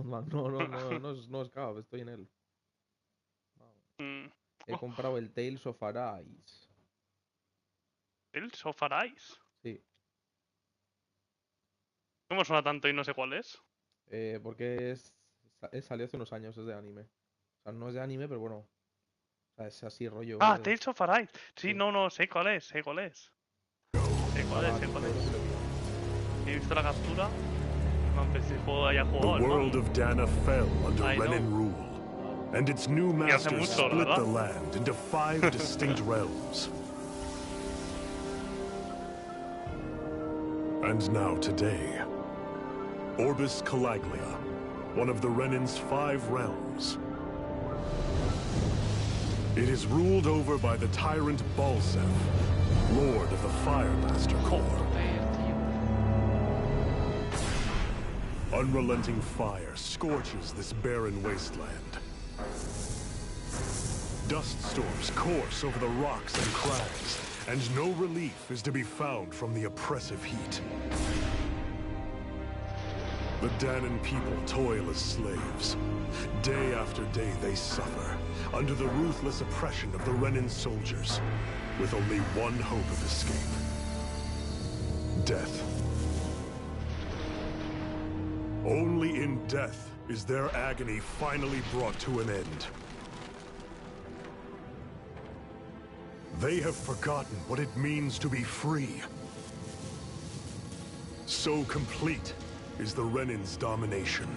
man. No es Cav, estoy en él. He comprado el Tales of Arise. ¿Tales of Arise? Sí. ¿Cómo suena tanto y no sé cuál es? Porque salió hace unos años, es de anime. O sea, no es de anime, pero bueno. O sea, es así rollo. Ah, Tales of Arise. Sí, no, sé cuál es, sé cuál es. Sé cuál es. He visto la captura. No, ese juego haya jugado, The world of Dana fell under Renin rule, and its new masters split the land into 5 distinct realms. And now today, Orbis Calaglia, one of the Renin's 5 realms. It is ruled over by the tyrant Balsef, Lord of the Firemaster Corps. Unrelenting fire scorches this barren wasteland. Dust storms course over the rocks and crags, and no relief is to be found from the oppressive heat. The Danan people toil as slaves. Day after day they suffer, under the ruthless oppression of the Renin soldiers, with only one hope of escape: death. Only in death is their agony finally brought to an end. They have forgotten what it means to be free. So complete is the Renin's domination.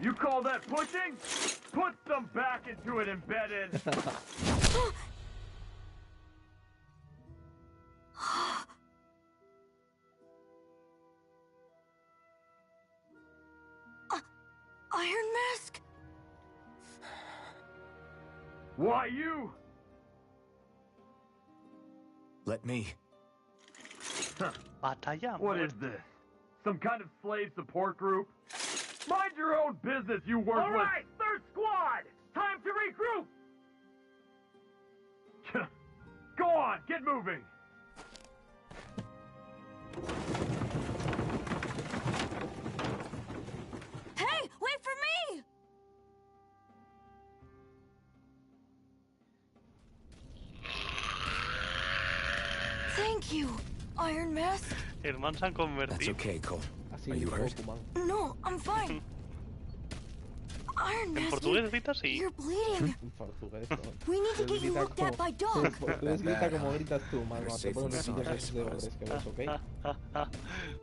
You call that pushing? Put some back into it, embedded. Iron Mask? Why you? Let me. What is this? Some kind of slave support group? Mind your own business, you worthless... All right, third squad! Time to regroup! Go on, get moving! Hey, wait for me! Thank you, Iron Mask. El man se han convertido. That's okay, Cole. Are you hurt? No, I'm fine. Iron Mask, you're bleeding. We need to get you looked at by Doc. Puedes gritar como gritas tú, man, cuando te pones los vídeos esos de hombres que ves, ¿ok?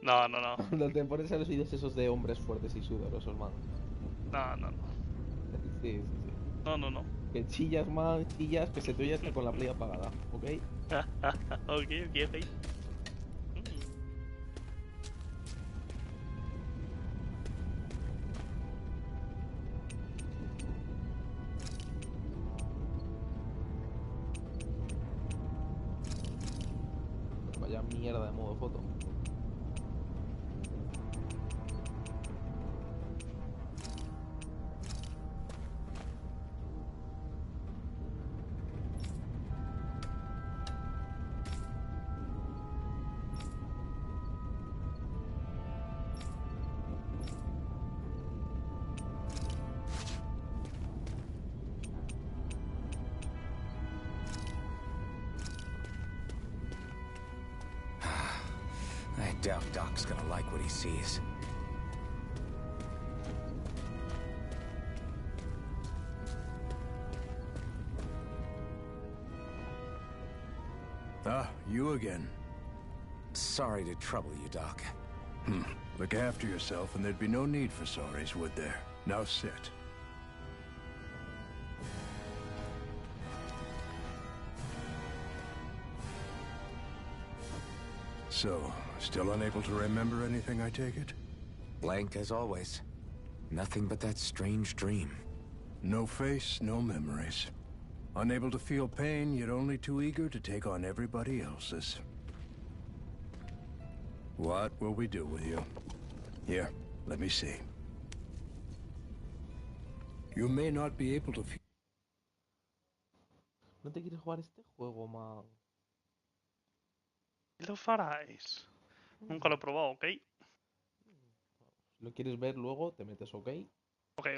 No. Cuando te pones a los vídeos esos de hombres fuertes y sudorosos, man. No. Sí. No. Que chillas, man, chillas, que se te oye hasta con la play apagada, ¿ok? Ok. Vaya mierda de modo foto. I doubt Doc's gonna like what he sees. Ah, you again. Sorry to trouble you, Doc. Look after yourself and there'd be no need for sorries, would there? Now sit. So, still unable to remember anything, I take it? Blank as always. Nothing but that strange dream. No face, no memories. Unable to feel pain, yet only too eager to take on everybody else's. What will we do with you? Here, let me see. You may not be able to feel... ¿No te quieres jugar este juego, man? Los Arise. Nunca lo he probado, ¿ok? Si lo quieres ver luego, te metes OK. Ok.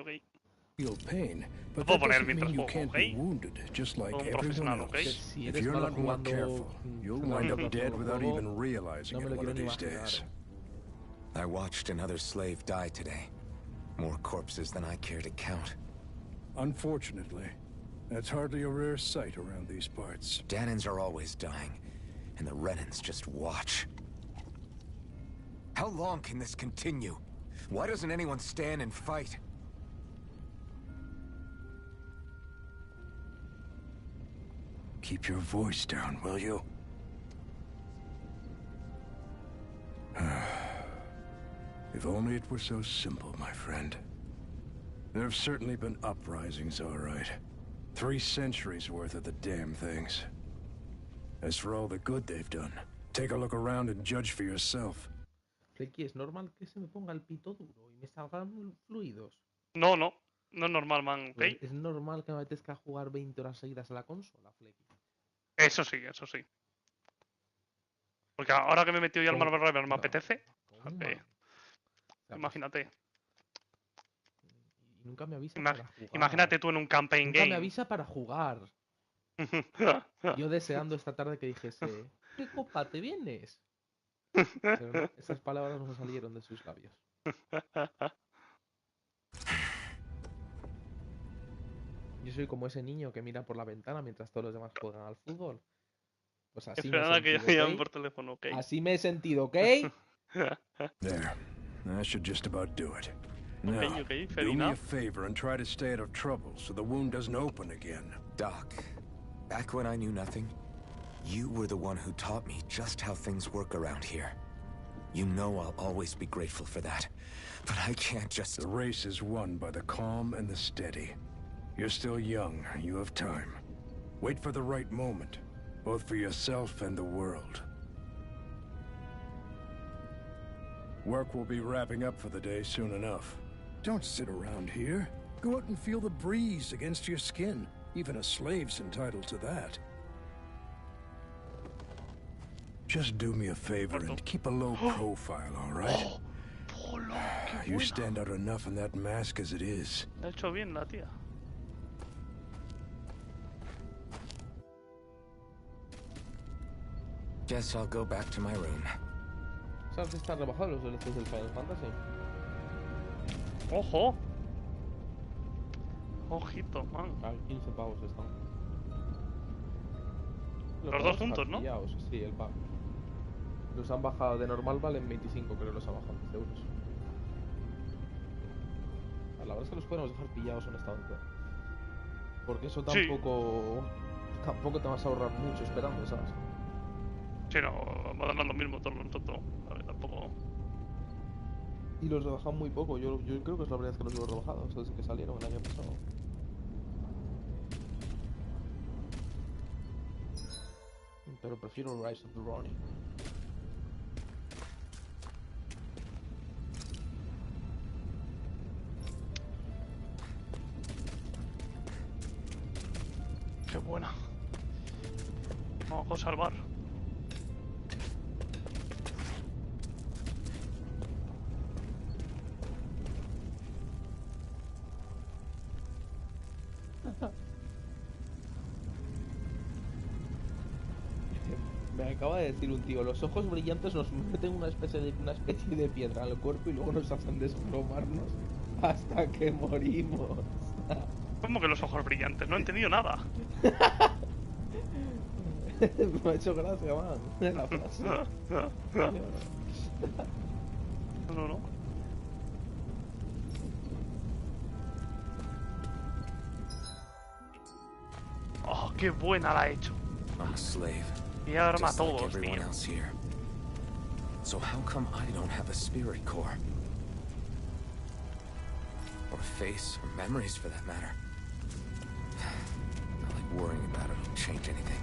feel pain, Lo but puedo that poner doesn't mientras mean you juego, can't ¿ok? be wounded, just like Un everyone profesional, else. ¿ok? Si If eres you're malo not more jugando, careful, you'll te wind matas up dead por without juego, even realizing no me it lo one of quiero ni these days. imaginar. I watched another slave die today. More corpses than I care to count. Unfortunately, that's hardly a rare sight around these parts. Danins are always dying, and the Renans just watch. How long can this continue? Why doesn't anyone stand and fight? Keep your voice down, will you? If only it were so simple, my friend. There have certainly been uprisings, all right. 3 centuries worth of the damn things. As for all the good they've done, take a look around and judge for yourself. Flecky, ¿es normal que se me ponga el pito duro y me salgan fluidos? No es normal, man, ¿ok? Pues es normal que me apetezca jugar 20 horas seguidas a la consola, Flecky. Eso sí. Porque ahora que me he metido ya al Marvel Rivals me No, apetece. toma. Ok, O sea, imagínate. Y nunca me avisa para jugar. Imagínate tú en un campaign Nunca game. me avisa para jugar. Yo deseando esta tarde que dijese, ¿qué copa te vienes? Pero no, esas palabras no salieron de sus labios. Yo soy como ese niño que mira por la ventana mientras todos los demás juegan al fútbol. Pues así me he Esperando a que sentido, llamen ¿ok? por teléfono, ¿ok? Así me he sentido, ¿ok? There. That should just about do it. Now, Okay, fair do me a enough. favor and try to stay out of trouble so the wound doesn't open again. Doc, back when I knew nothing, you were the one who taught me just how things work around here. You know I'll always be grateful for that. But I can't just... The race is won by the calm and the steady. You're still young. You have time. Wait for the right moment, both for yourself and the world. Work will be wrapping up for the day soon enough. Don't sit around here. Go out and feel the breeze against your skin. Even a slave's entitled to that. Just do me a favor and keep a low profile, all right? Polo, qué You buena. stand out enough in that mask as it is. La ha hecho bien la tía. Guess I'll go back to my room. ¿Sabes que están rebajados los DLCs del Final Fantasy? ¡Ojo! Ojito, man. A 15 pavos están. Los podemos dos juntos, dejar ¿no? pillados, sí, el pack. Los han bajado de normal, valen 25, creo, los han bajado 10 euros. La verdad es que los podemos dejar pillados, honestamente. Porque eso tampoco... Tampoco te vas a ahorrar mucho esperando, ¿sabes? Sí, no, va a dar lo mismo todo el tonto. A ver, tampoco. Y los rebajan muy poco. Yo creo que es la verdad que los veo rebajados desde que salieron el año pasado. Pero prefiero Rise of the Ronin. Qué buena. Vamos a salvar. Me acaba de decir un tío, los ojos brillantes nos meten una especie de piedra al cuerpo y luego nos hacen desplomarnos hasta que morimos. ¿Cómo que los ojos brillantes? No he entendido nada. Me ha hecho gracia, man. La frase. No. Oh, qué buena la ha hecho. I'm a slave. Y arma a Just like todos, everyone tío. else here. So how come I don't have a spirit core? Or a face, or memories for that matter? Not like worrying about it will change anything.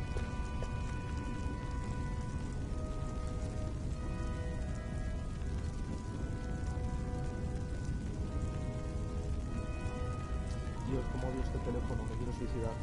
Dios, cómo odio este teléfono, me quiero suicidar.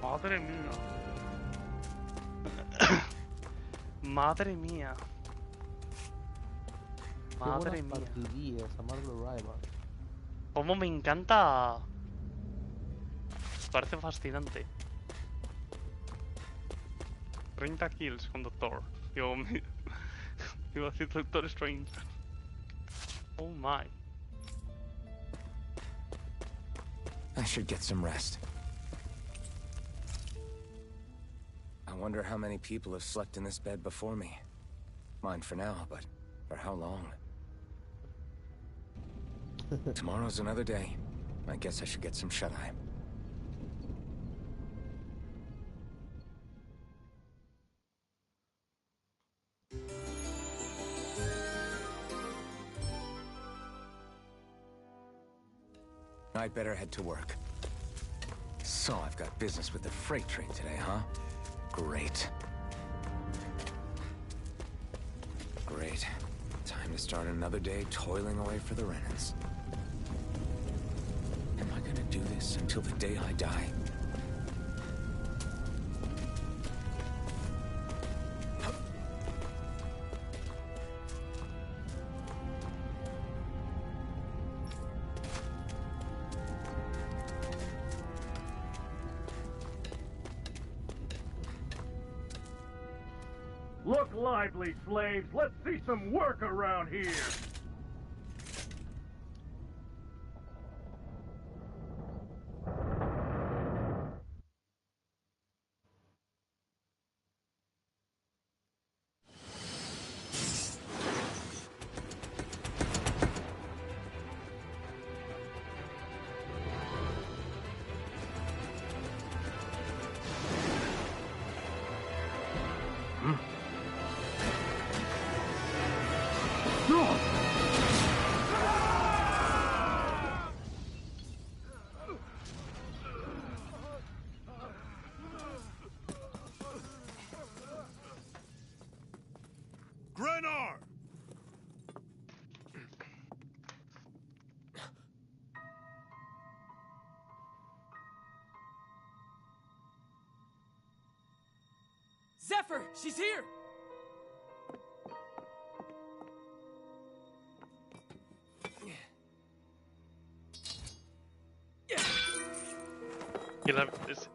Madre mía. Madre mía. Madre mía. Partidillas, amargo rival. Cómo me encanta. Parece fascinante. 30 kills con Doctor. Digo, iba a decir Doctor Strange. Oh my. I should get some rest. I wonder how many people have slept in this bed before me. Mine for now, but for how long? Tomorrow's another day. I guess I should get some shut-eye. I'd better head to work. So, I've got business with the freight train today, huh? Great. Great. Time to start another day toiling away for the Renans. Am I gonna do this until the day I die? Look lively, slaves. Let's see some work around here. Zephyr, she's here!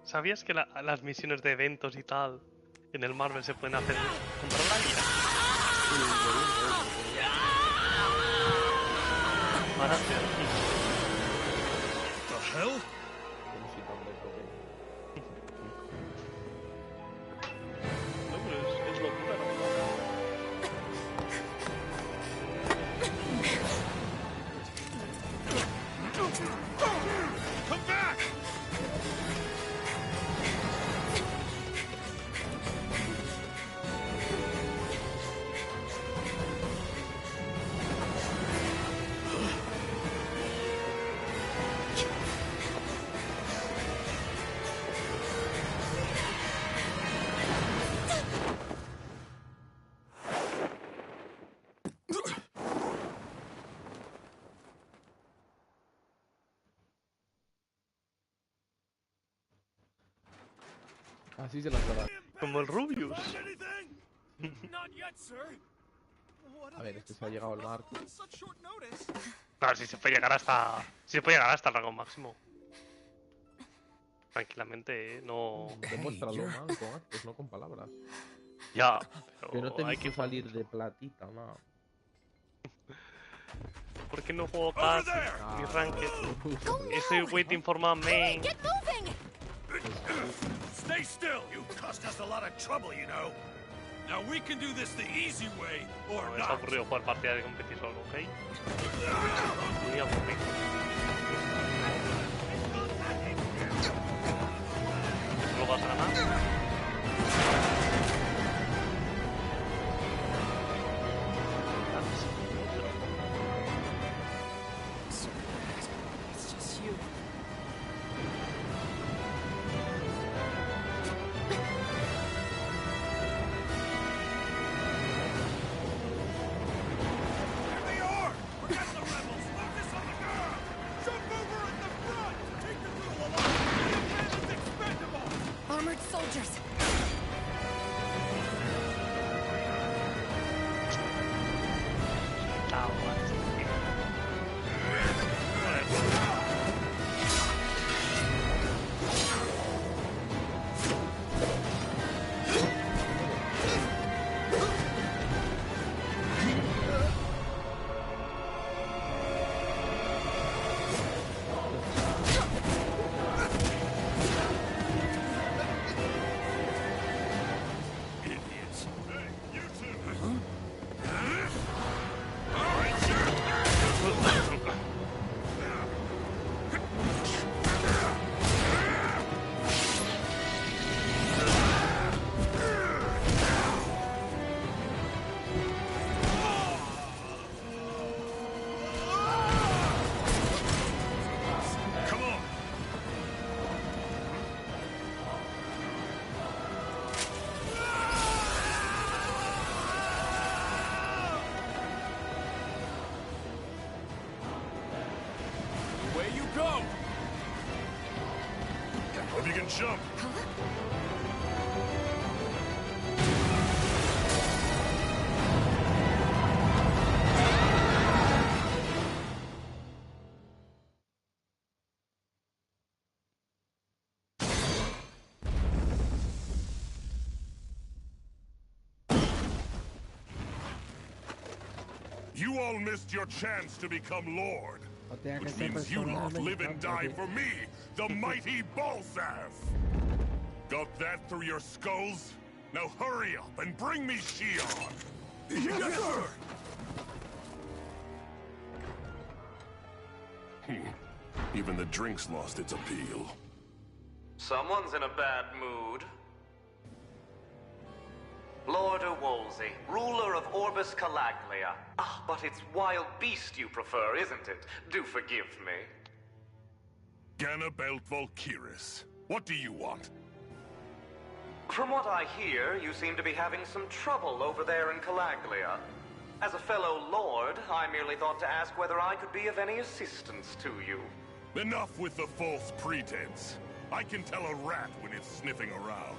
¿Sabías que las misiones de eventos y tal en el Marvel se pueden hacer contra la ira? Para hacer The hell? No, pero es locura, ¿no? Come back! Así se las dará. Como el Rubius. A ver, este se ha llegado al marco. Claro, si se puede llegar hasta. Si se puede llegar hasta el rango máximo. Tranquilamente, no. Demuéstralo, man, con actos, no con palabras. Ya, Que pero no te hay que salir de platita, nada. ¿Por qué no juego casi ni ranked? Estoy waiting for my main. Stay still! You caused us a lot of trouble, you know. Now we can do this the easy way, or Es not. aburrido jugar partida de competir solo, ¿ok? Muy aburrido. ¿No vas a ganar? It's just you. Here they are! Forget the rebels! Focus on the girl! Jump over at the front! Take the girl alive! The man is expendable! Armored soldiers. Idiots! Hey, you two! All right, sure! Come on! Away you go! Hope you can jump. You all missed your chance to become Lord. O tenga que Which ser means you lot personalmente live and die tanto, for me, the mighty Balsath! Got that through your skulls? Now hurry up and bring me Shion! Yes, sir! Even the drink's lost its appeal. Someone's in a bad mood. Lord Wolsey, ruler of Orbis Calaglia. Ah, but it's wild beast you prefer, isn't it? Do forgive me. Ganabelt Volkiris, what do you want? From what I hear, you seem to be having some trouble over there in Calaglia. As a fellow lord, I merely thought to ask whether I could be of any assistance to you. Enough with the false pretense. I can tell a rat when it's sniffing around.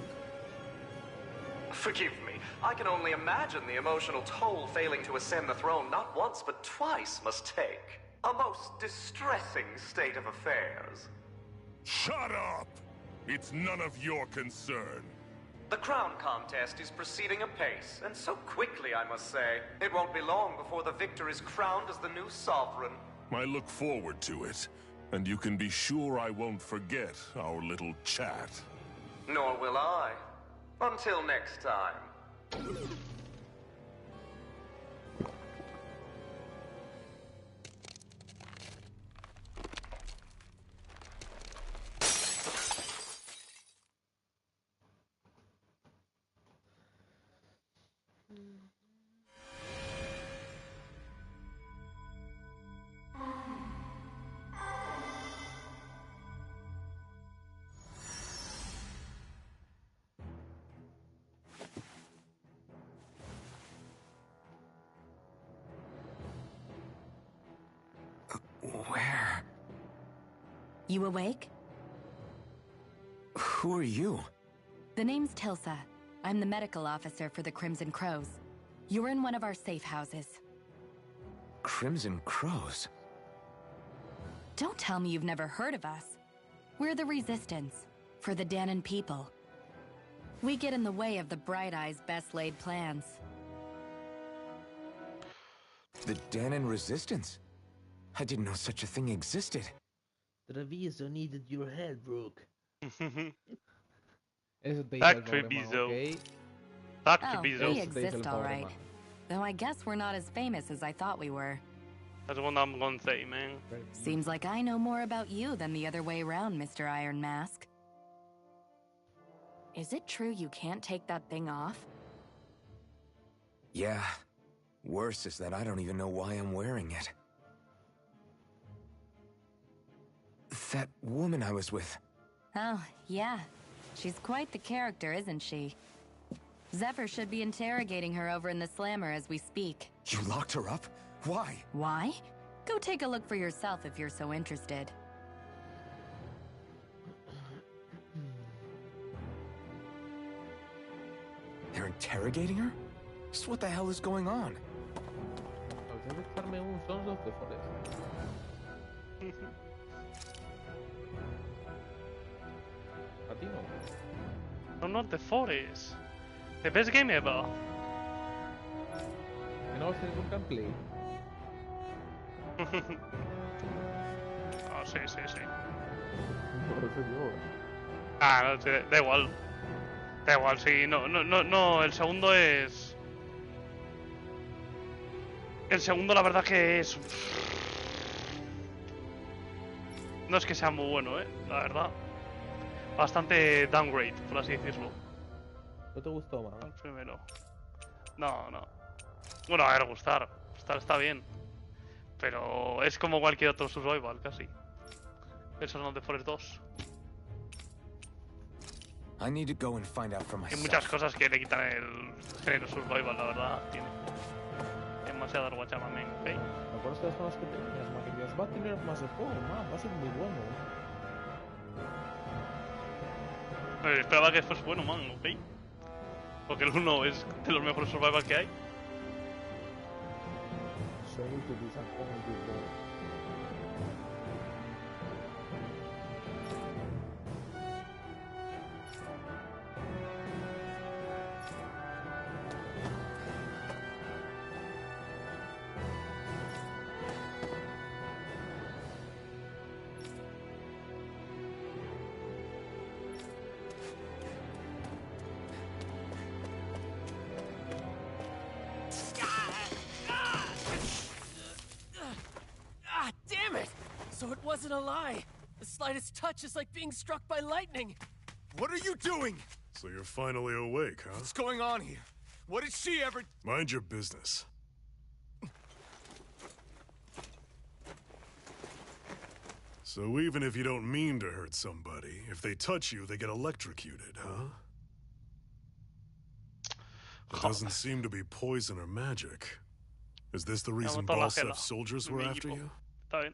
Forgive me. I can only imagine the emotional toll failing to ascend the throne not once but twice must take. A most distressing state of affairs. Shut up! It's none of your concern. The crown contest is proceeding apace, and so quickly, I must say. It won't be long before the victor is crowned as the new sovereign. I look forward to it, and you can be sure I won't forget our little chat. Nor will I. Until next time. Where? You awake? Who are you? The name's Tilsa. I'm the medical officer for the Crimson Crows. You're in one of our safe houses. Crimson Crows? Don't tell me you've never heard of us. We're the Resistance, for the Danon people. We get in the way of the Bright Eye's best-laid plans. The Danon Resistance? I didn't know such a thing existed. Treviso needed your help, Brooke. Eso te dice Back el problema, Treviso. ¿ok? Back Oh, Treviso. we exist all right. Though I guess we're not as famous as I thought we were. That's what I'm gonna say, man. Seems like I know more about you than the other way around, Mr. Iron Mask. Is it true you can't take that thing off? Yeah. Worse is that I don't even know why I'm wearing it. That woman I was with. Oh, yeah. She's quite the character, isn't she? Zephyr should be interrogating her over in the Slammer as we speak. You locked her up? Why? Why? Go take a look for yourself if you're so interested. They're interrogating her? Just what the hell is going on? Debe estarme un Sons of the Forest. A ti no. No, not the Forest. The best game ever. Que no vas a tener un gameplay. Ah, sí, sí, sí. Por eso yo. Ah, no, sí, da igual. Da igual, sí. No, el segundo es... El segundo la verdad que es... No es que sea muy bueno, la verdad. Bastante downgrade, por así decirlo. ¿No te gustó más? El primero. No. Bueno, a ver, gustar. Gustar está bien. Pero es como cualquier otro survival, casi. Eso no de Forest 2. I need to go and find out for Hay myself. muchas cosas que le quitan el género survival, la verdad. Tiene demasiado guachamamen, ¿ok? ¿Te acuerdas de las cosas que tenías, man? Que dices, va a tener más de juego, man. Va a ser muy bueno. Esperaba que fuese bueno, man, ¿ok? Porque el 1 es de los mejores survival que hay. Sorry to disappoint you, bro. wasn't a lie. The slightest touch is like being struck by lightning. What are you doing? So you're finally awake, huh? What's going on here? What did she ever... Mind your business. So even if you don't mean to hurt somebody, if they touch you, they get electrocuted, huh? It doesn't seem to be poison or magic. Is this the reason Balsef's soldiers were after you? Está bien.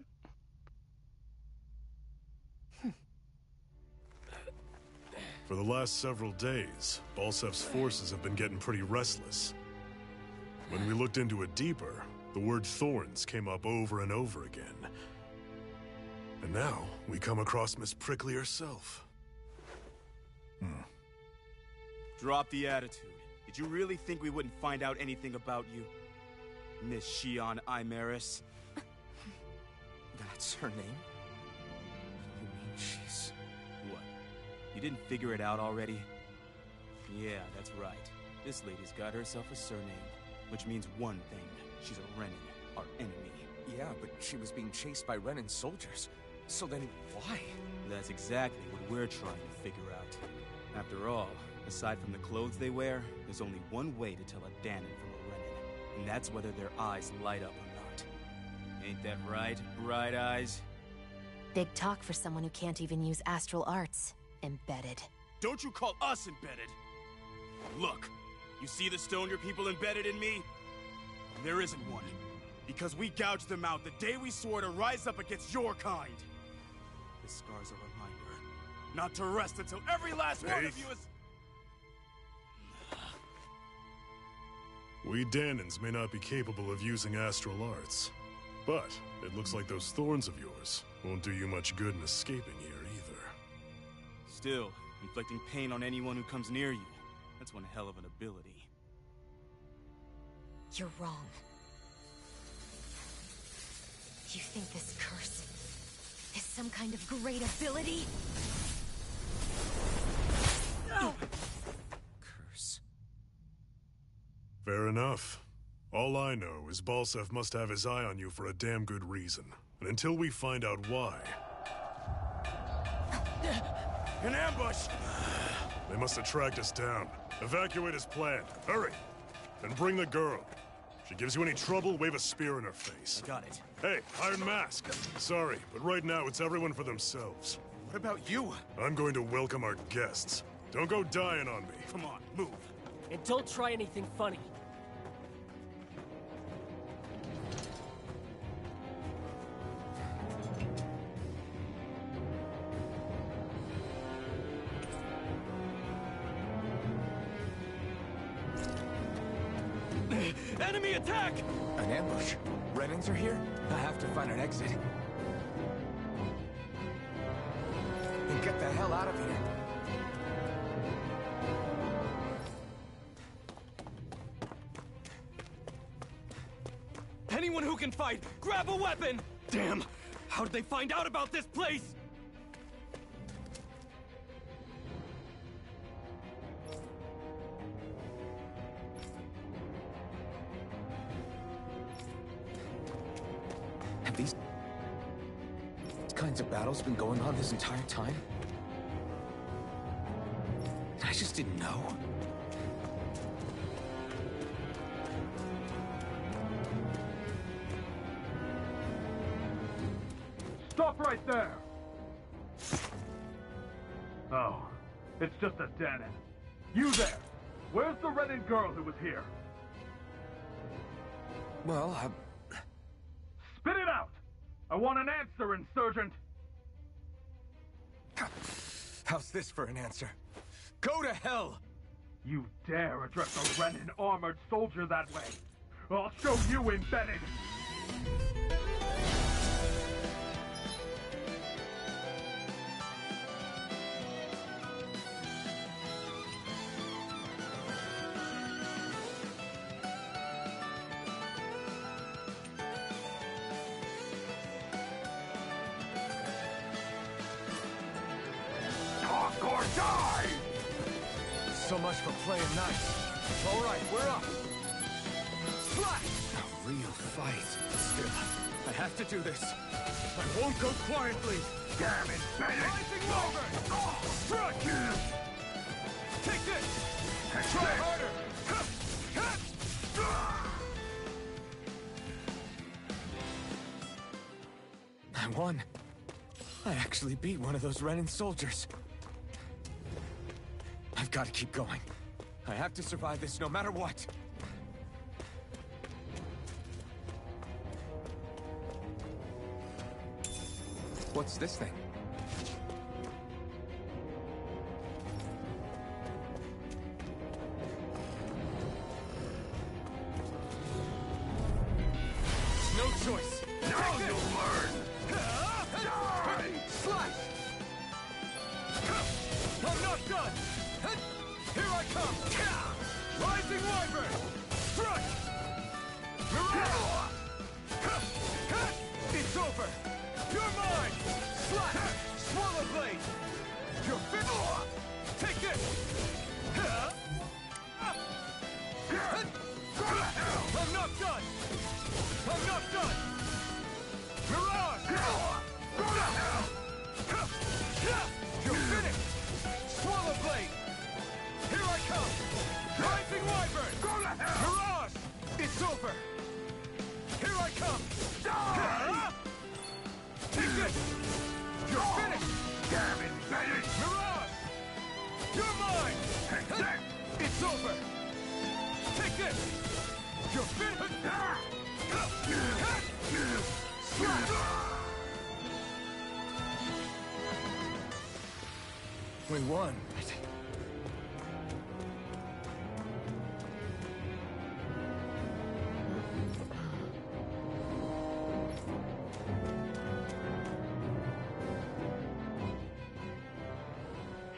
For the last several days, Balsef's forces have been getting pretty restless. When we looked into it deeper, the word thorns came up over and over again. And now, we come across Miss Prickly herself. Drop the attitude. Did you really think we wouldn't find out anything about you? Miss Shion Imaris? That's her name? You mean she's... What? You didn't figure it out already? Yeah, that's right. This lady's got herself a surname, which means one thing. She's a Renin, our enemy. Yeah, but she was being chased by Renin soldiers. So then, why? That's exactly what we're trying to figure out. After all, aside from the clothes they wear, there's only one way to tell a Danon from a Renin, and that's whether their eyes light up or not. Ain't that right, Bright Eyes? Big talk for someone who can't even use astral arts. Embedded. Don't you call us embedded! Look, you see the stone your people embedded in me? There isn't one. Because we gouged them out the day we swore to rise up against your kind. This scar's a reminder, not to rest until every last one of you is... We Danons may not be capable of using astral arts, but it looks like those thorns of yours won't do you much good in escaping here either. Still, inflicting pain on anyone who comes near you, that's one hell of an ability. You're wrong. You think this curse is some kind of great ability? No! Curse. Fair enough. All I know is Balsef must have his eye on you for a damn good reason. And until we find out why... An ambush! They must have tracked us down. Evacuate as planned. Hurry! And bring the girl. If she gives you any trouble, wave a spear in her face. Got it. Hey, Iron Mask. Sorry, but right now it's everyone for themselves. What about you? I'm going to welcome our guests. Don't go dying on me. Come on, move. And don't try anything funny. Enemy attack! An ambush? Renins are here? I have to find an exit. And get the hell out of here. Anyone who can fight, grab a weapon! Damn! How did they find out about this place? Have these kinds of battles been going on this entire time? I just didn't know. Stop right there! Oh, it's just a Danon. You there! Where's the Renin girl who was here? Well, Spit it out! I want an answer, Insurgent! how's this for an answer? Go to hell! You dare address a Renin armored soldier that way? I'll show you embedded! Talk or die! So much for playing nice. All right, we're up. Slash! A real fight. Still, I have to do this. I won't go quietly. Damn it, Rising Wyvern! Strike! Take this! Try harder! I won. I actually beat one of those Renin soldiers. I've got to keep going. I have to survive this no matter what. What's this thing? No choice. Now you'll learn! Slash! I'm not done! Here I come! Rising Wyvern! Strike! Mirage! It's over! You're mine! Slash! Swallow blade! You're finished! Take this! I'm not done! I'm not done! Mirage! You're finished! Swallow blade! Here I come! Rising Wyvern! Mirage! It's over! Here I come! Take this! You're finished! Damn it, Bennett! Mirage! You're mine! It's over! Take this! You're finished! We won.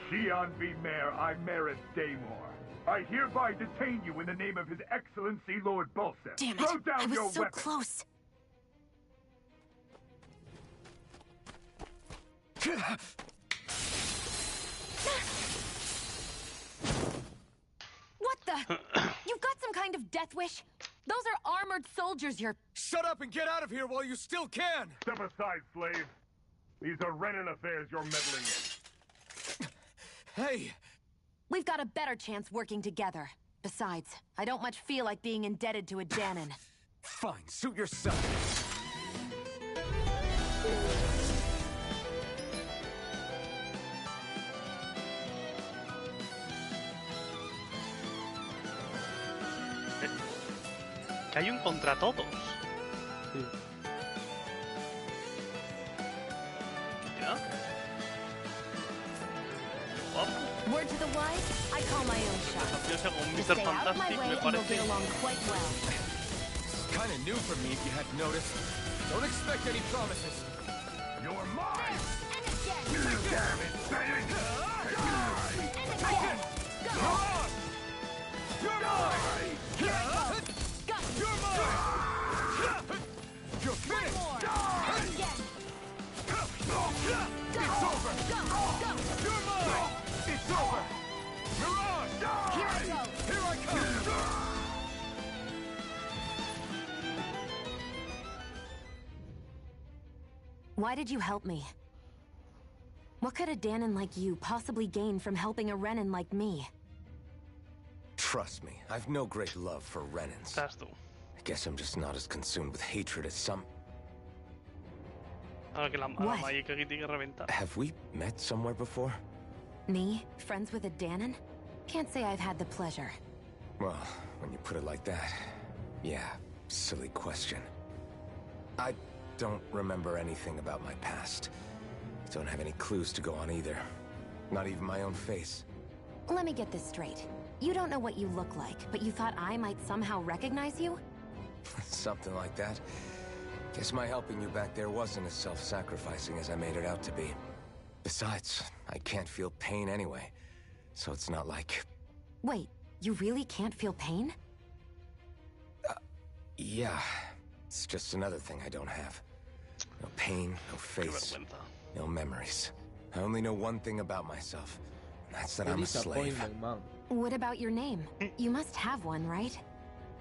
Xian V. Mayor Imeris Daymore. I hereby detain you in the name of His Excellency Lord Bulset. Damn it! Throw down I was your so weapon. close. What the? You've got some kind of death wish? Those are armored soldiers you're... Shut up and get out of here while you still can! Step aside, slave. These are Renin affairs you're meddling in. Hey! We've got a better chance working together. Besides, I don't much feel like being indebted to a Danon. Fine, suit yourself. Que hay un contra todos. Sí. ¿Ya? Guapo. Word to the wise, I call my own shot. Desafío según Just Mr. stay out of my Fantastic way me and we'll parece. get along quite well. It's kind of new for me, if you hadn't noticed. Don't expect any promises. You're mine! And again! Damn it, Bennett! And again! Go! You're mine! Got you! You're mine! You're One finished! more! And again! It's over! Go! Go! You're mine! It's over! Mirage! Here I go! Here I come! Why did you help me? What could a Danon like you possibly gain from helping a Renin like me? Trust me, I've no great love for Renins. Estás tú. I guess I'm just not as consumed with hatred as some... Ahora que la What? magica que tiene que reventar. Have we met somewhere before? Me? Friends with a Danon? Can't say I've had the pleasure. Well, when you put it like that, yeah, silly question. I don't remember anything about my past. Don't have any clues to go on either. Not even my own face. Let me get this straight. You don't know what you look like, but you thought I might somehow recognize you? Something like that. Guess my helping you back there wasn't as self-sacrificing as I made it out to be. Besides, I can't feel pain anyway, so it's not like... Wait, you really can't feel pain? Yeah, it's just another thing I don't have. No pain, no Qué face, vergüenza. no memories. I only know one thing about myself, and that's that I'm a slave. Disappointment, man. What about your name? You must have one, right?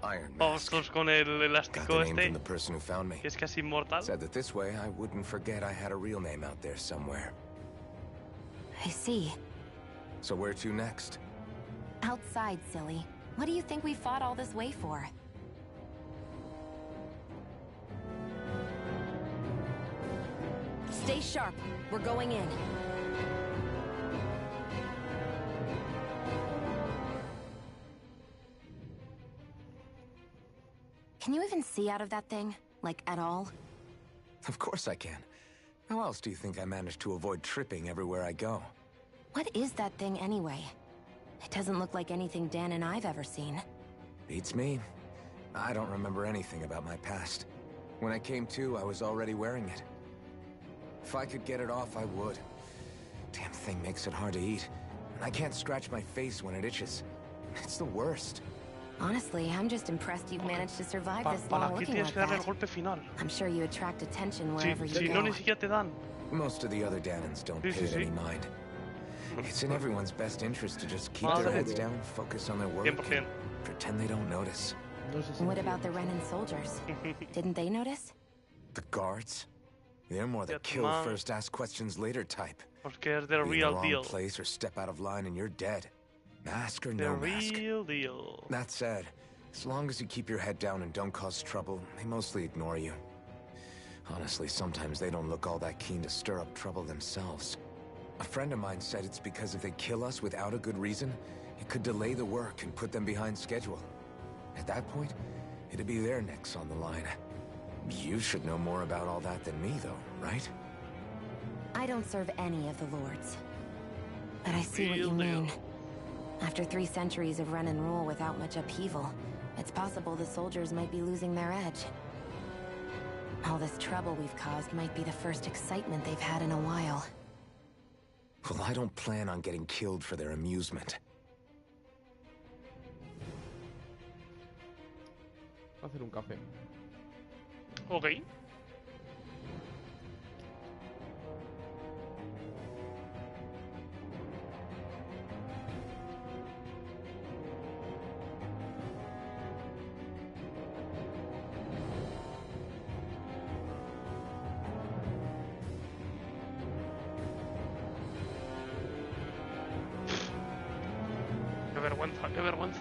Iron Vamos Mask. todos con el Got elástico the name este, from the person who found me. que es casi inmortal. Said that this way I wouldn't forget I had a real name out there somewhere. I see. So where to next? Outside, silly. What do you think we fought all this way for? Stay sharp. We're going in. Can you even see out of that thing? Like, at all? Of course I can. How else do you think I managed to avoid tripping everywhere I go? What is that thing anyway? It doesn't look like anything Dan and I've ever seen. Beats me. I don't remember anything about my past. When I came to, I was already wearing it. If I could get it off, I would. Damn thing makes it hard to eat. And I can't scratch my face when it itches. It's the worst. Honestly, I'm just impressed you've managed to survive this long Para aquí looking tienes like que darle el that. golpe final. I'm sure you attract attention Si, wherever si you no, go. ni siquiera te dan. Most of the other Danons don't Sí, pay sí, it any sí. mind. It's in everyone's best interest to just keep Madre their heads mía. down and focus on their work 100%. and pretend they don't notice. No sé si What entiendo. about the Renan soldiers? Didn't they notice? The guards? They're more the Yeah, kill man. first, ask questions later type. Porque es the Be in the real wrong deal. place or step out of line and you're dead. Mask or The no mask. real deal. That said, as long as you keep your head down and don't cause trouble, they mostly ignore you. Honestly, sometimes they don't look all that keen to stir up trouble themselves. A friend of mine said it's because if they kill us without a good reason, it could delay the work and put them behind schedule. At that point, it'd be their necks on the line. You should know more about all that than me, though, right? I don't serve any of the lords. But I see what Real you mean. deal. After 3 centuries of Renan rule without much upheaval, it's possible the soldiers might be losing their edge. All this trouble we've caused might be the first excitement they've had in a while. Well, I don't plan on getting killed for their amusement. Voy a hacer un café. Ok. Qué vergüenza, qué vergüenza.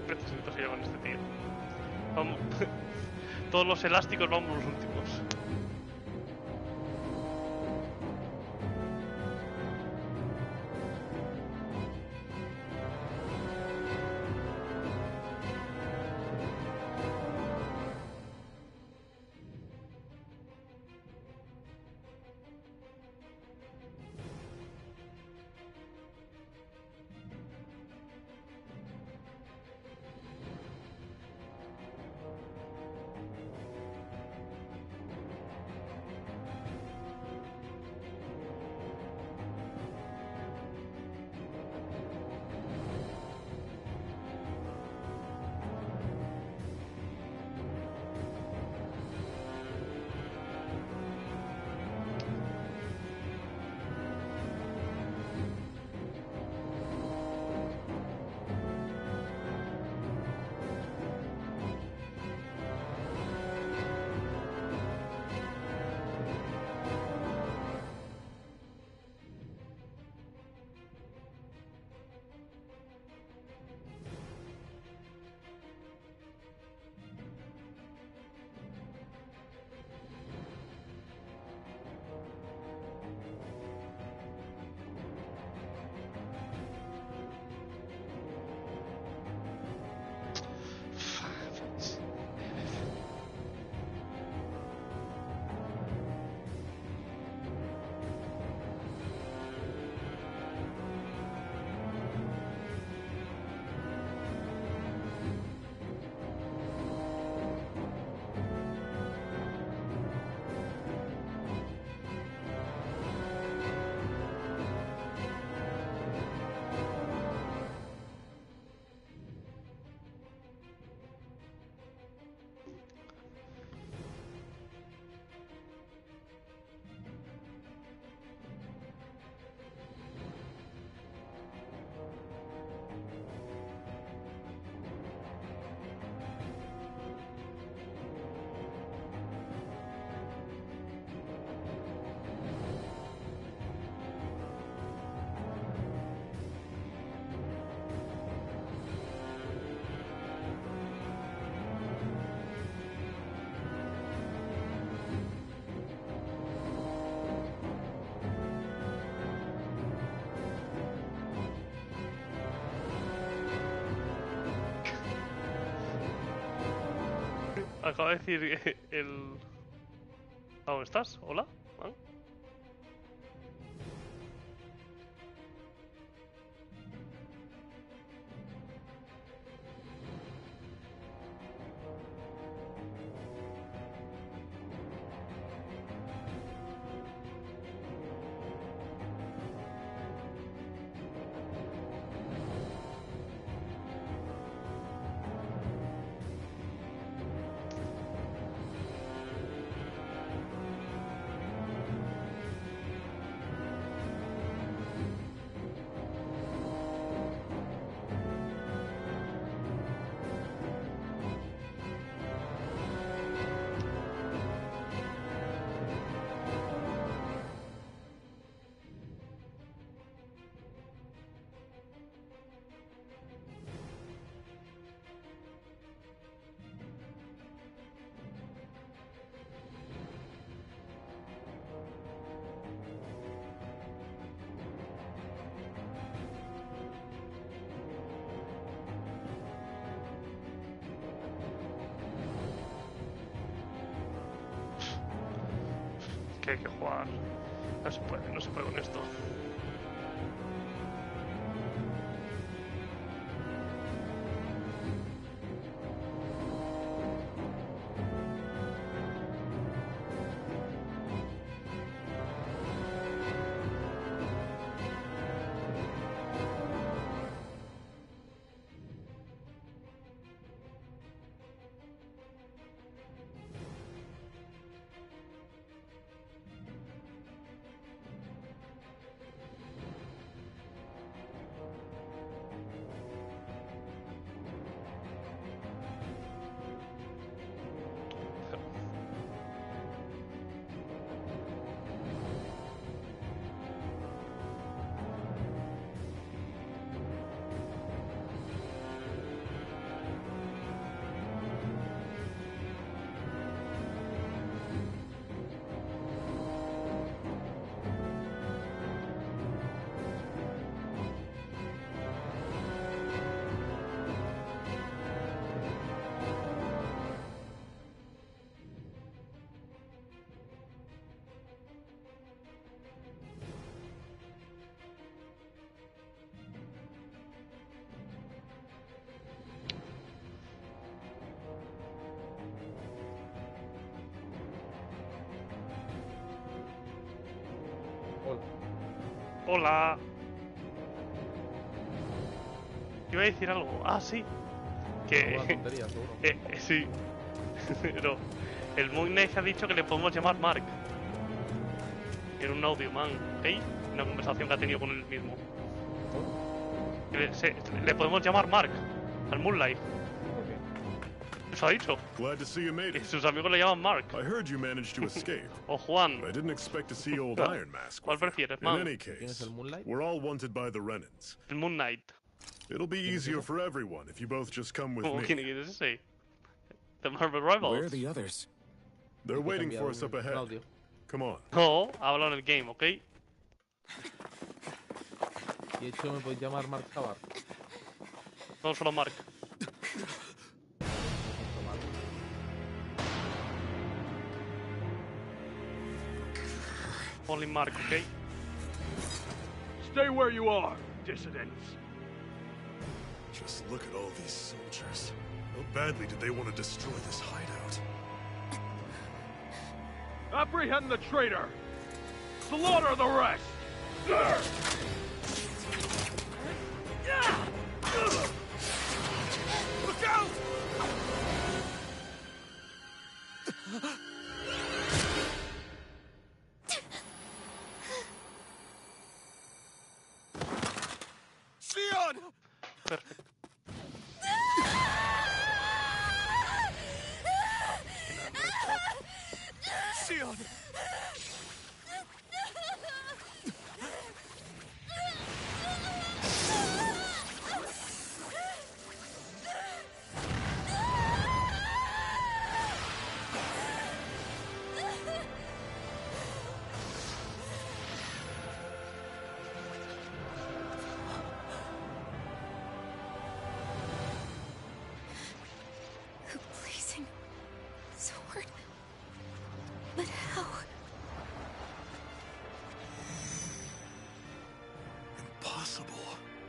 Necesito seguir con este tío. Vamos. Todos los elásticos vamos los últimos. Acaba de decir el... ¿A dónde estás? ¿Hola? ¿Ah? Que hay que jugar. No se puede con esto. Hola. Iba a decir algo. Ah, sí. Que... tontería, seguro. Sí. Pero el Moon Knight ha dicho que le podemos llamar Mark. En un audio, man. ¿Ok? Una conversación que ha tenido con él mismo. Le podemos llamar Mark al Moonlight. Eso ha dicho. Glad to see you made Que it. sus amigos le llaman Mark. I heard you managed to escape. O Juan. I didn't expect to see old Iron Mask. ¿Cuál with you. prefieres, In man? any ¿Quién es case, el Moonlight? we're all wanted by the Renans. El Moon Knight. It'll be easier for everyone if you both just come with ¿Quién me. es ese? The Marvel Rivals. Where are the others? They're waiting for us up ahead. Audio. Come on. No, hablo en el game, ¿ok? Y de hecho me podéis llamar Mark Zabar. No solo Mark. Only Mark, ¿ok? Stay where you are, dissidents. Just look at all these soldiers. How badly did they want to destroy this hideout? Apprehend the traitor. Slaughter the rest. Look out! Sion! Perfecto. Sion!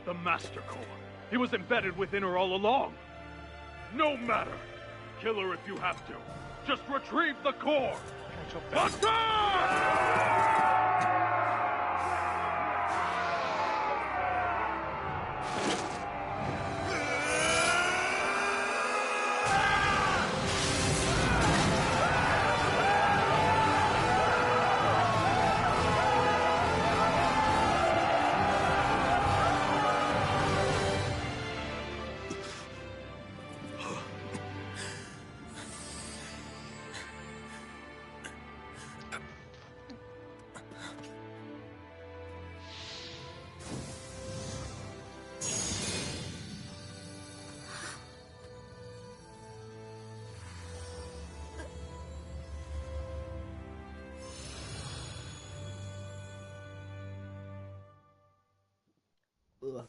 The Master Core. He was embedded within her all along. No matter. Kill her if you have to. Just retrieve the core.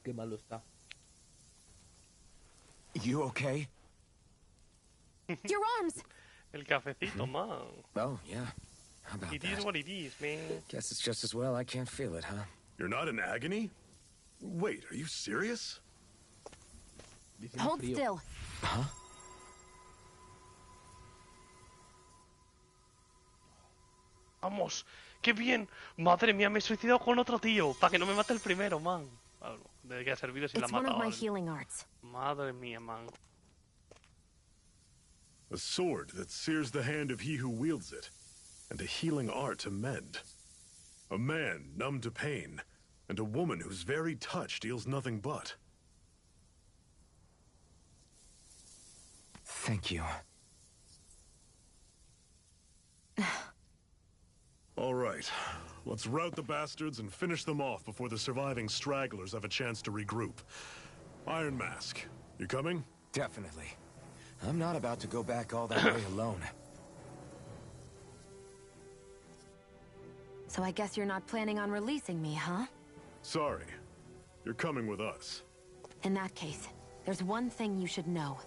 Qué malo está. You okay? Your arms! El cafecito, man. Oh, yeah. How about It that? is what it is, man. Guess it's just as well I can't feel it, huh? You're not in agony? Wait, are you serious? Hold still. Huh? Vamos, qué bien. Madre mía, me he suicidado con otro tío. Para que no me mate el primero, man. ¿De qué ha servido si la ha It's one of matado? my healing arts. Madre mía, man. A sword that sears the hand of he who wields it, and a healing art to mend. A man numb to pain, and a woman whose very touch deals nothing but. Thank you. All right, let's rout the bastards and finish them off before the surviving stragglers have a chance to regroup. Iron Mask, you coming? Definitely. I'm not about to go back all that way alone. So I guess you're not planning on releasing me, huh? Sorry, you're coming with us. In that case, there's one thing you should know.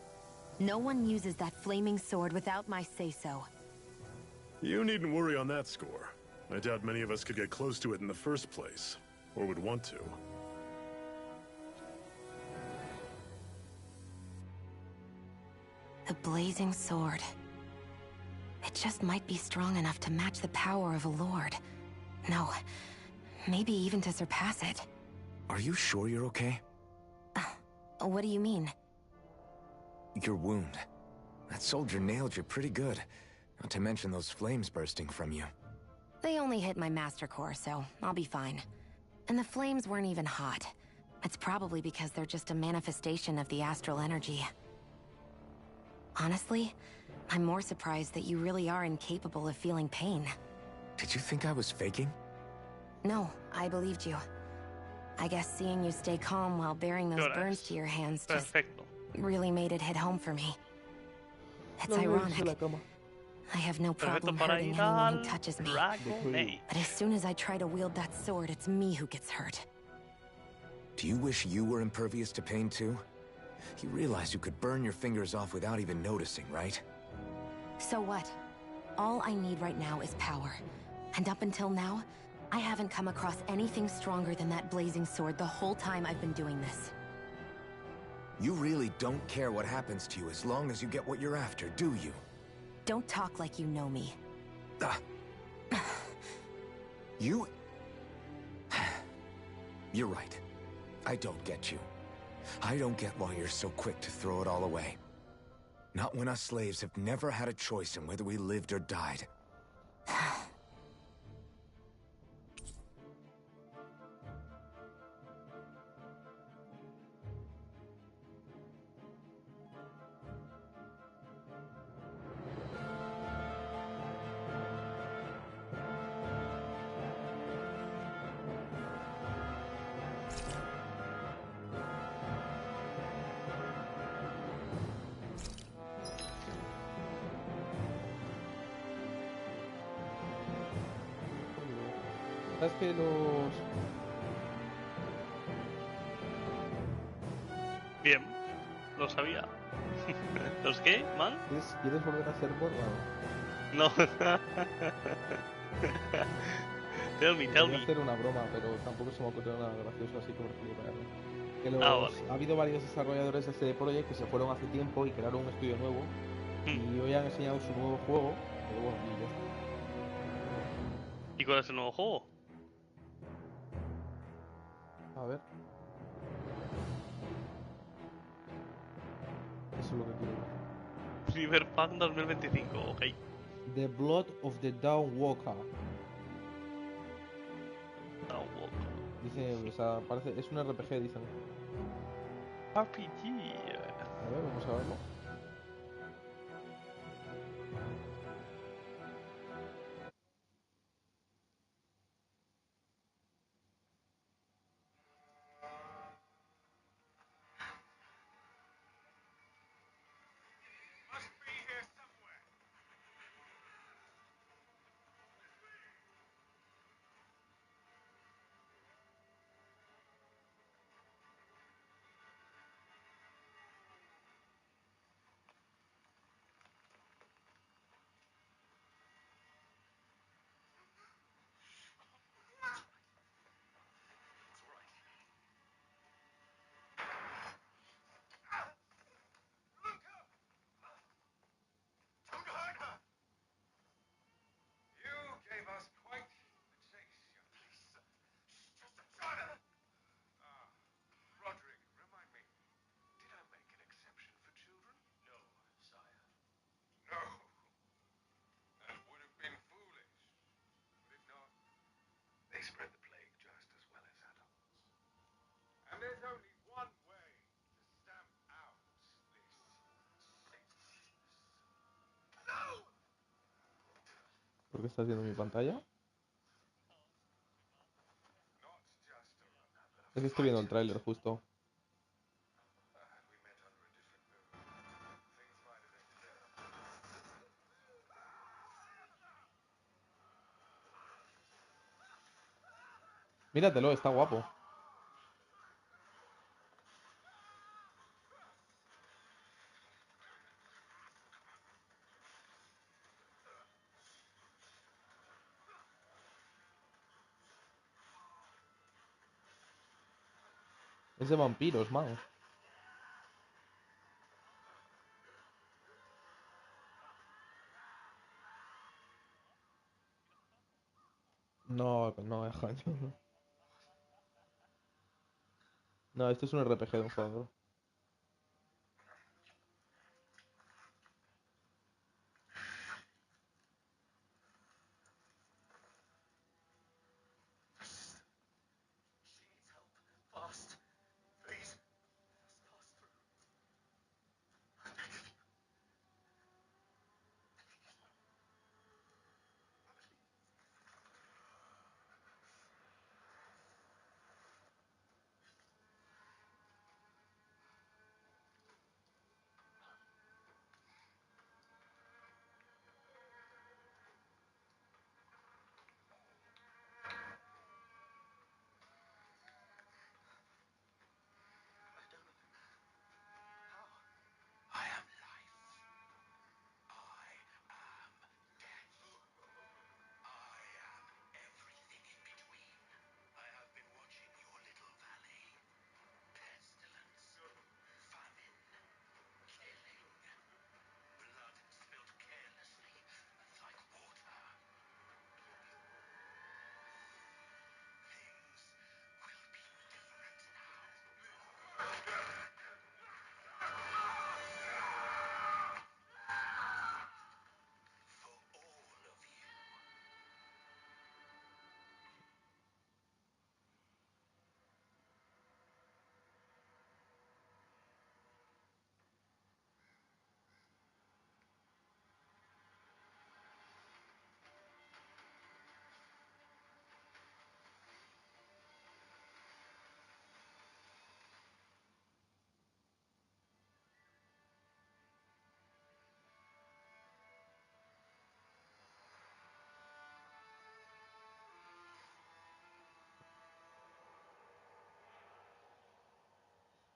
No one uses that flaming sword without my say-so. You needn't worry on that score. I doubt many of us could get close to it in the first place, or would want to. The blazing sword. It just might be strong enough to match the power of a lord. No, maybe even to surpass it. Are you sure you're okay? What do you mean? Your wound. That soldier nailed you pretty good. Not to mention those flames bursting from you. They only hit my master core, so I'll be fine. And the flames weren't even hot. It's probably because they're just a manifestation of the astral energy. Honestly, I'm more surprised that you really are incapable of feeling pain. Did you think I was faking? No, I believed you. I guess seeing you stay calm while bearing those burns to your hands just really made it hit home for me. It's ironic. I have no problem hurting anyone who touches me. But as soon as I try to wield that sword, it's me who gets hurt. Do you wish you were impervious to pain too? You realize you could burn your fingers off without even noticing, right? So what? All I need right now is power. And up until now, I haven't come across anything stronger than that blazing sword the whole time I've been doing this. You really don't care what happens to you as long as you get what you're after, do you? Don't talk like you know me. You... You're right. I don't get you. I don't get why you're so quick to throw it all away. Not when us slaves have never had a choice in whether we lived or died. ¿Sabes que los... Bien, lo sabía. ¿Los qué, man? ¿Quieres volver a hacer borra? No. Tell me. Voy a hacer una broma, pero tampoco se me ocurrió nada gracioso así como para Que Vale. ha habido varios desarrolladores de CD Projekt que se fueron hace tiempo y crearon un estudio nuevo. Y hoy han enseñado su nuevo juego. Pero bueno, y ya está. ¿Y cuál es el nuevo juego? A ver. Eso es lo que quiero ver. Cyberpunk 2025, ok. The Blood of the Dawnwalker. Dice, o sea, parece, es un RPG, dicen. RPG. A ver, vamos a verlo. ¿Por qué estás viendo mi pantalla? Es que estoy viendo el tráiler justo. Míratelo, está guapo. Es de vampiros, man. No, no, no. No, esto es un RPG de un jugador.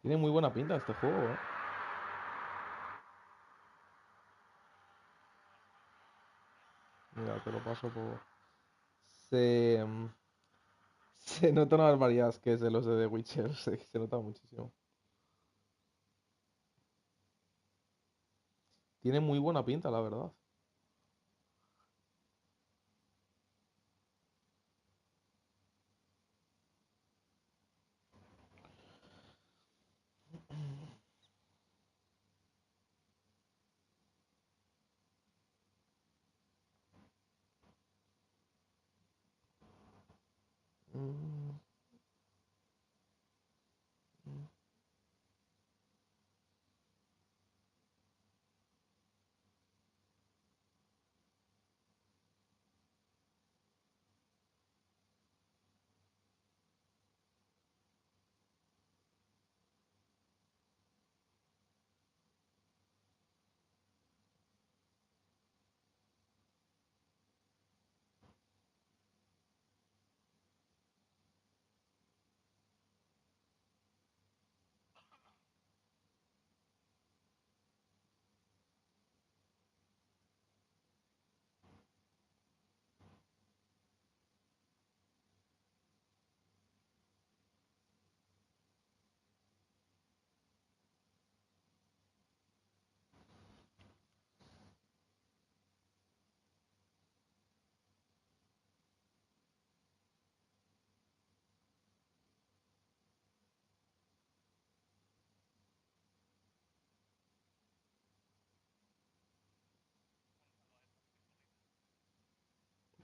Tiene muy buena pinta este juego, ¿eh? Mira, te lo paso por... Se, Se nota una barbaridad que es de los de The Witcher, se nota muchísimo. Tiene muy buena pinta, la verdad. Mm, mm.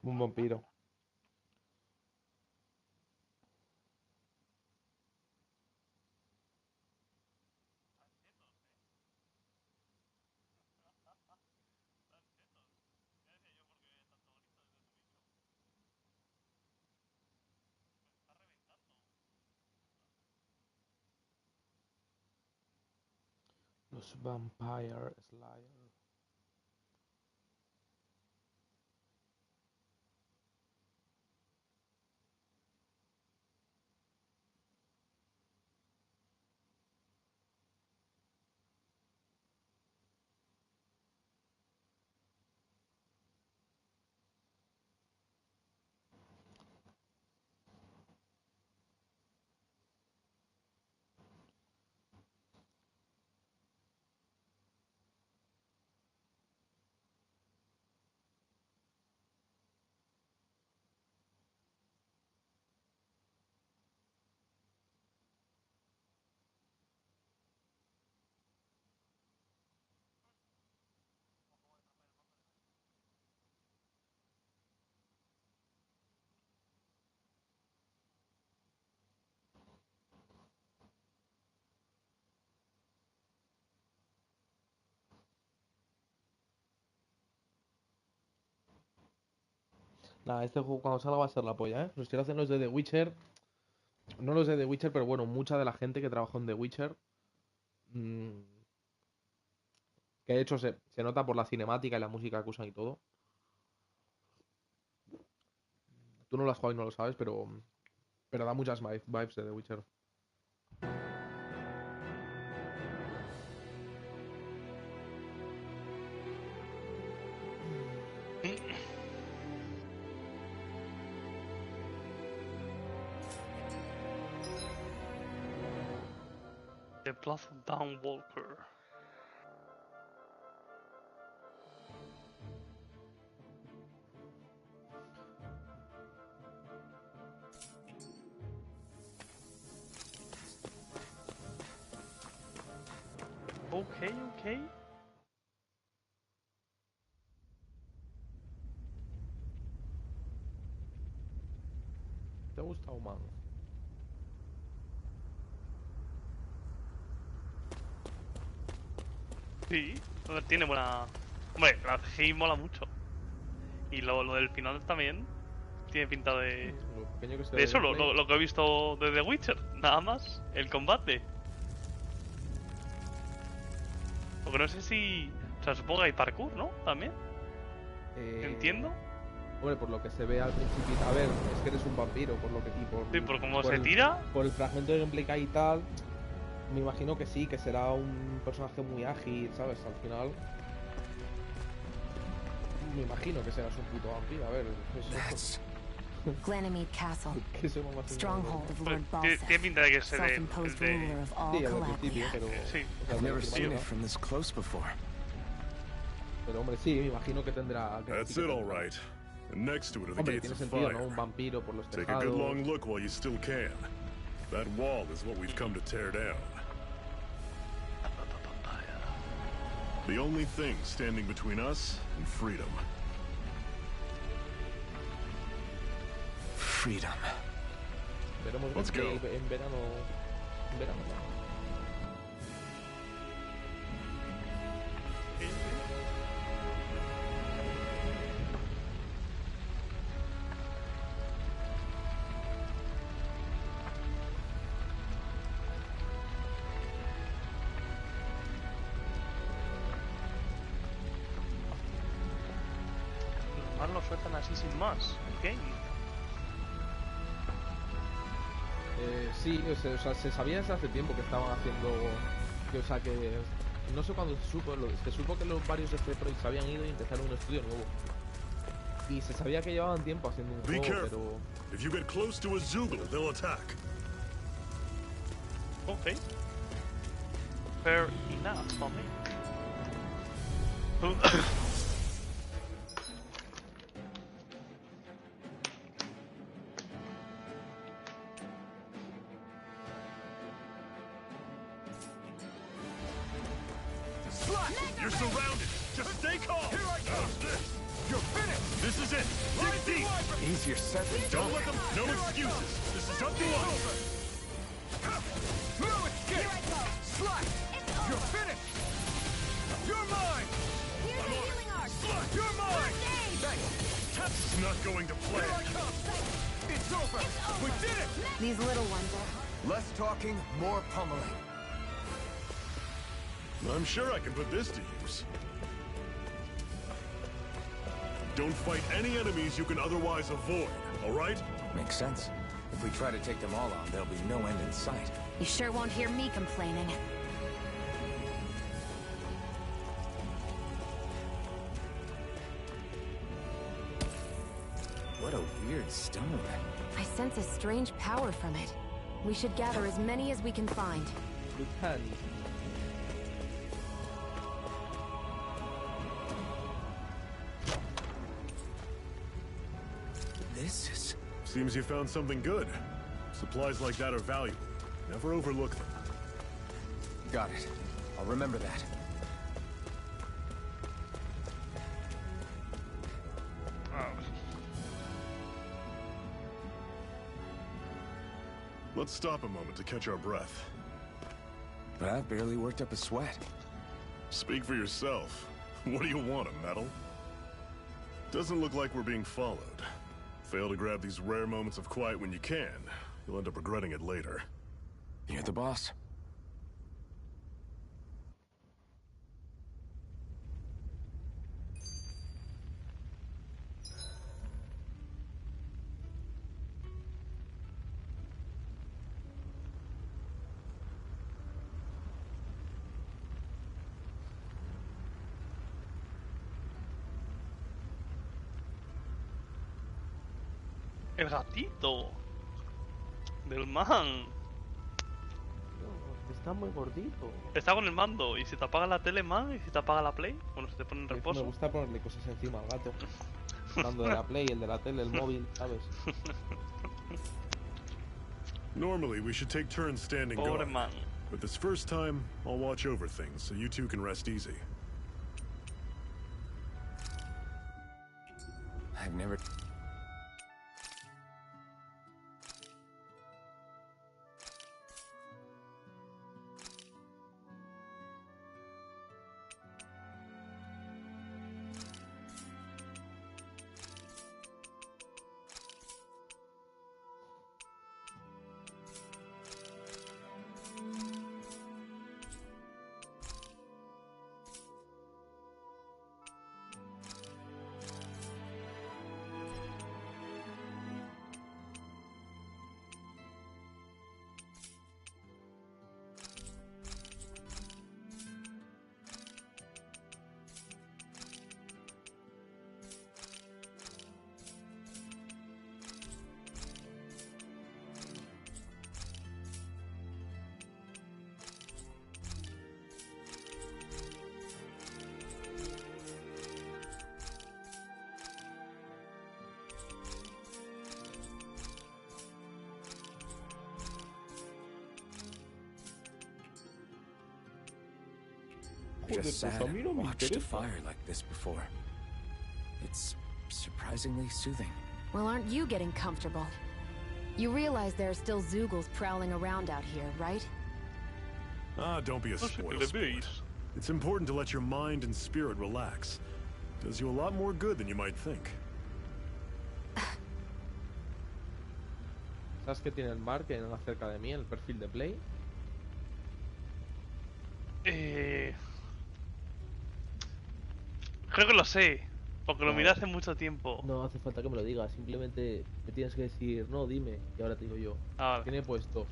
Un vampiro. Los Vampire Slayer. Nada, este juego cuando salga va a ser la polla, ¿eh? Los que hacen los de The Witcher. No los de The Witcher, pero bueno, mucha de la gente que trabajó en The Witcher. mmm, que de hecho se nota por la cinemática y la música que usan y todo. Tú no lo has jugado y no lo sabes, pero da muchas vibes de The Witcher. The Blood Down Walker. Okay, okay. ¿Te gusta Human? Sí, tiene buena... Hombre, la CGI mola mucho. Y lo del final también tiene pinta de... Lo pequeño que se De ve eso, el gameplay. lo que he visto de The Witcher. Nada más, el combate. Porque no sé si... O sea, supongo que hay parkour, ¿no? También. Entiendo. Hombre, por lo que se ve al principio. A ver, es que eres un vampiro, por lo que tipo. Sí, por cómo se tira. Por el fragmento de gameplay que hay y tal. Me imagino que sí, que será un personaje muy ágil, ¿sabes? Al final. Me imagino que serás un puto vampiro, a ver. Ganymede Castle, Que se llama más stronghold of Lord Tiene Balseth, pinta de que se ve self-imposed ruler of all Sí, al principio, Calabria. pero... Sí. o sea, I've never el seen primario it no. from this close before. Pero hombre, sí, me imagino que tendrá... que That's sí que it, all tendrá. right. And next to it are the Hombre, gates tiene of sentido, fire. ¿no? Un vampiro por los Take a good tejados. long look while you still can. That wall is what we've come to tear down. The only thing standing between us and freedom. Freedom. Veremos Let's go. en verano... En verano, ¿no? Normal lo sueltan así sin más. ¿Qué? Sí, o sea, se sabía desde hace tiempo que estaban haciendo... Que, o sea, que... No sé cuándo se supo que los varios de Project se habían ido y empezaron un estudio nuevo. Y se sabía que llevaban tiempo haciendo un juego, pero... If you get close to a Zoogle, they'll attack. Ok. Fair enough for me. You're surrounded. Just stay calm. Here I go. You're finished. This is it. Dig deep. Easier said than done. Don't let them. No excuses. This is up to us. Through it, get Slut! You're finished! You're mine! Here's a healing arc. Slut! You're mine! Thanks. This is not going to Here I plan. come! It's over! We did it! These little ones are... Less talking, more pummeling. I'm sure I can put this to use. Don't fight any enemies you can otherwise avoid, all right? Makes sense. If we try to take them all on, there'll be no end in sight. You sure won't hear me complaining. What a weird stone. I sense a strange power from it. We should gather as many as we can find. We can. This is... Seems you found something good. Supplies like that are valuable. Never overlook them. Got it. I'll remember that. Let's stop a moment to catch our breath. But I've barely worked up a sweat. Speak for yourself. What do you want, a medal? Doesn't look like we're being followed. Fail to grab these rare moments of quiet when you can, you'll end up regretting it later. You're the boss. El gatito del man. Está muy gordito. Está con el mando. Y si te apaga la tele, man. Y si te apaga la play. Bueno, se te pone en Me reposo. gusta ponerle cosas encima al gato. Hablando de la Play, el de la tele, el móvil, ¿sabes? Normally, we should take turns standing Pobre guard. man. But this first time, I'll watch over things so you two can rest easy. I've never... just sat and watched a fire like this before. It's surprisingly soothing. Well, aren't you getting comfortable? You realize there are still Zeugles prowling around out here, right? Ah, don't be a spoiled sport. It's important to let your mind and spirit relax. Does you a lot more good than you might think. ¿Sabes qué tiene el Mark acerca de mí, el perfil de Play? Creo que lo sé, porque lo miré hace mucho tiempo. No hace falta que me lo digas, simplemente me tienes que decir, no, dime, y ahora te digo yo. Vale. Tiene puesto,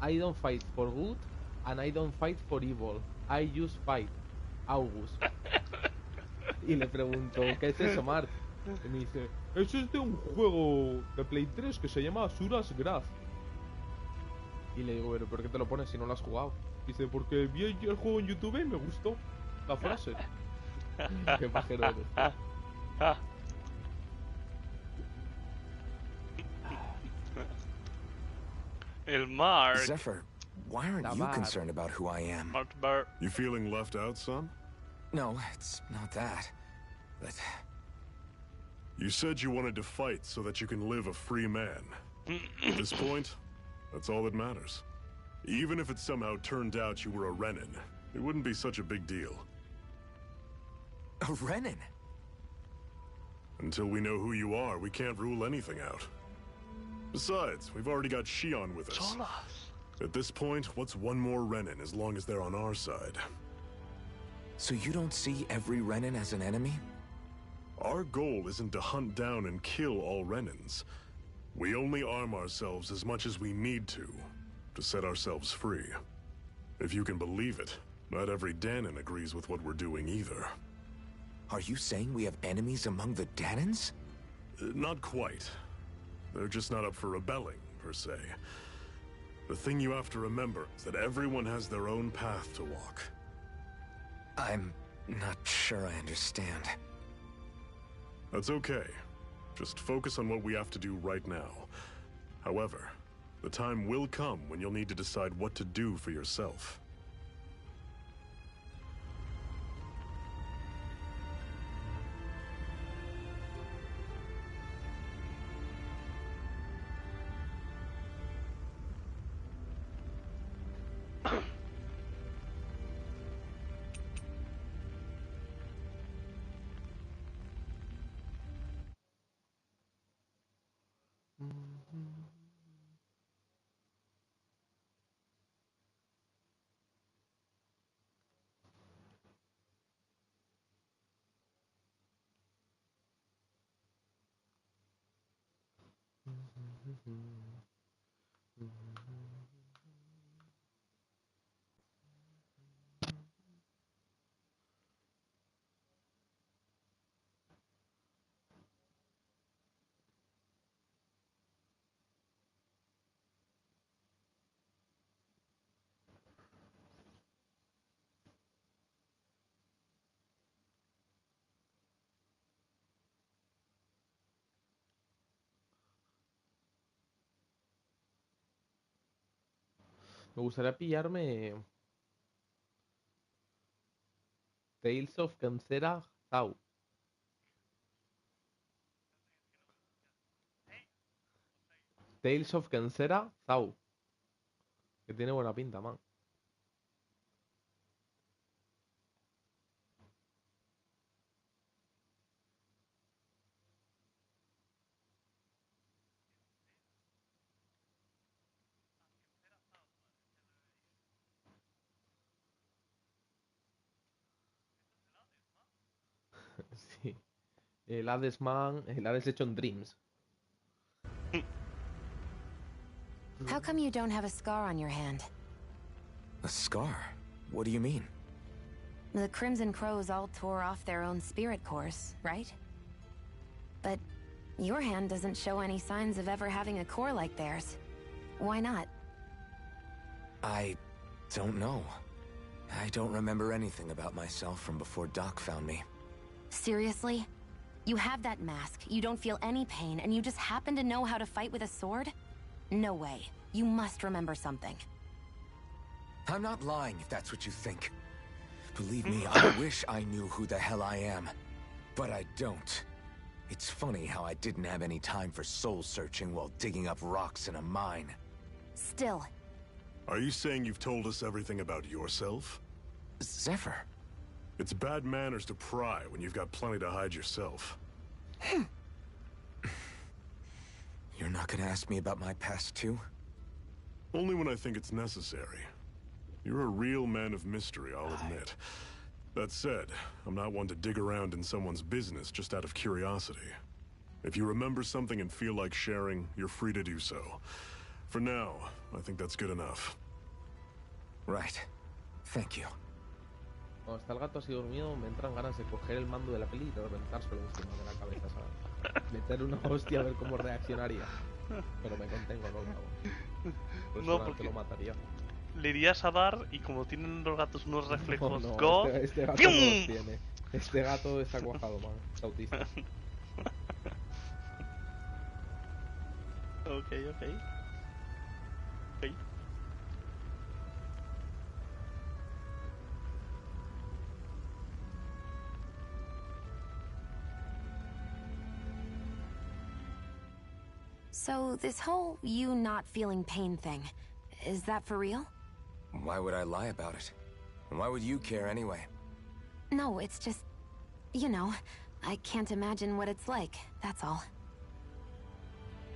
I don't fight for good, and I don't fight for evil. I just fight. August. Y le pregunto, ¿qué es eso, Mark? Y me dice, eso es de un juego de Play 3 que se llama Asura's Wrath. Y le digo, pero ¿por qué te lo pones si no lo has jugado? Dice, porque vi el juego en YouTube y me gustó la frase. Qué pajero eres. El Mark. Zephyr, why aren't you concerned about who I am? You feeling left out, son? No, it's not that. But... You said you wanted to fight so that you can live a free man. At this point, that's all that matters. Even if it somehow turned out you were a Renin, it wouldn't be such a big deal. A Renin? Until we know who you are, we can't rule anything out. Besides, we've already got Shion with us. At this point, what's one more Renin as long as they're on our side? So you don't see every Renin as an enemy? Our goal isn't to hunt down and kill all Renins. We only arm ourselves as much as we need to set ourselves free. If you can believe it, not every Danon agrees with what we're doing either. Are you saying we have enemies among the Danons? Not quite. They're just not up for rebelling, per se. The thing you have to remember is that everyone has their own path to walk. I'm not sure I understand. That's okay. Just focus on what we have to do right now. However, the time will come when you'll need to decide what to do for yourself. Me gustaría pillarme Tales of Cancera Zau. Tales of Cancera Zau. Que tiene buena pinta, man. Sí. El Hades Man, el Hades hecho en Dreams. How come you don't have a scar on your hand? A scar? What do you mean? The Crimson Crows all tore off their own spirit cores, right? But your hand doesn't show any signs of ever having a core like theirs. Why not? I don't know. I don't remember anything about myself from before Doc found me. Seriously? You have that mask, you don't feel any pain, and you just happen to know how to fight with a sword? No way. You must remember something. I'm not lying if that's what you think. Believe me, I wish I knew who the hell I am. But I don't. It's funny how I didn't have any time for soul searching while digging up rocks in a mine. Still. Are you saying you've told us everything about yourself? Zephyr. It's bad manners to pry when you've got plenty to hide yourself. You're not gonna ask me about my past too? Only when I think it's necessary. You're a real man of mystery, I'll admit. That said, I'm not one to dig around in someone's business just out of curiosity. If you remember something and feel like sharing, you're free to do so. For now, I think that's good enough. Right. Thank you. Cuando está el gato así dormido, me entran ganas de coger el mando de la peli y reventárselo encima de la cabeza, ¿sabes? Meter una hostia a ver cómo reaccionaría. Pero me contengo, no lo hago. Pues no, porque lo mataría. Le irías a dar y como tienen los gatos unos reflejos no, God... este gato no los tiene. Este gato está cuajado, man. Está autista. Ok. So, this whole you not feeling pain thing, is that for real? Why would I lie about it? And why would you care anyway? No, it's just... You know, I can't imagine what it's like, that's all.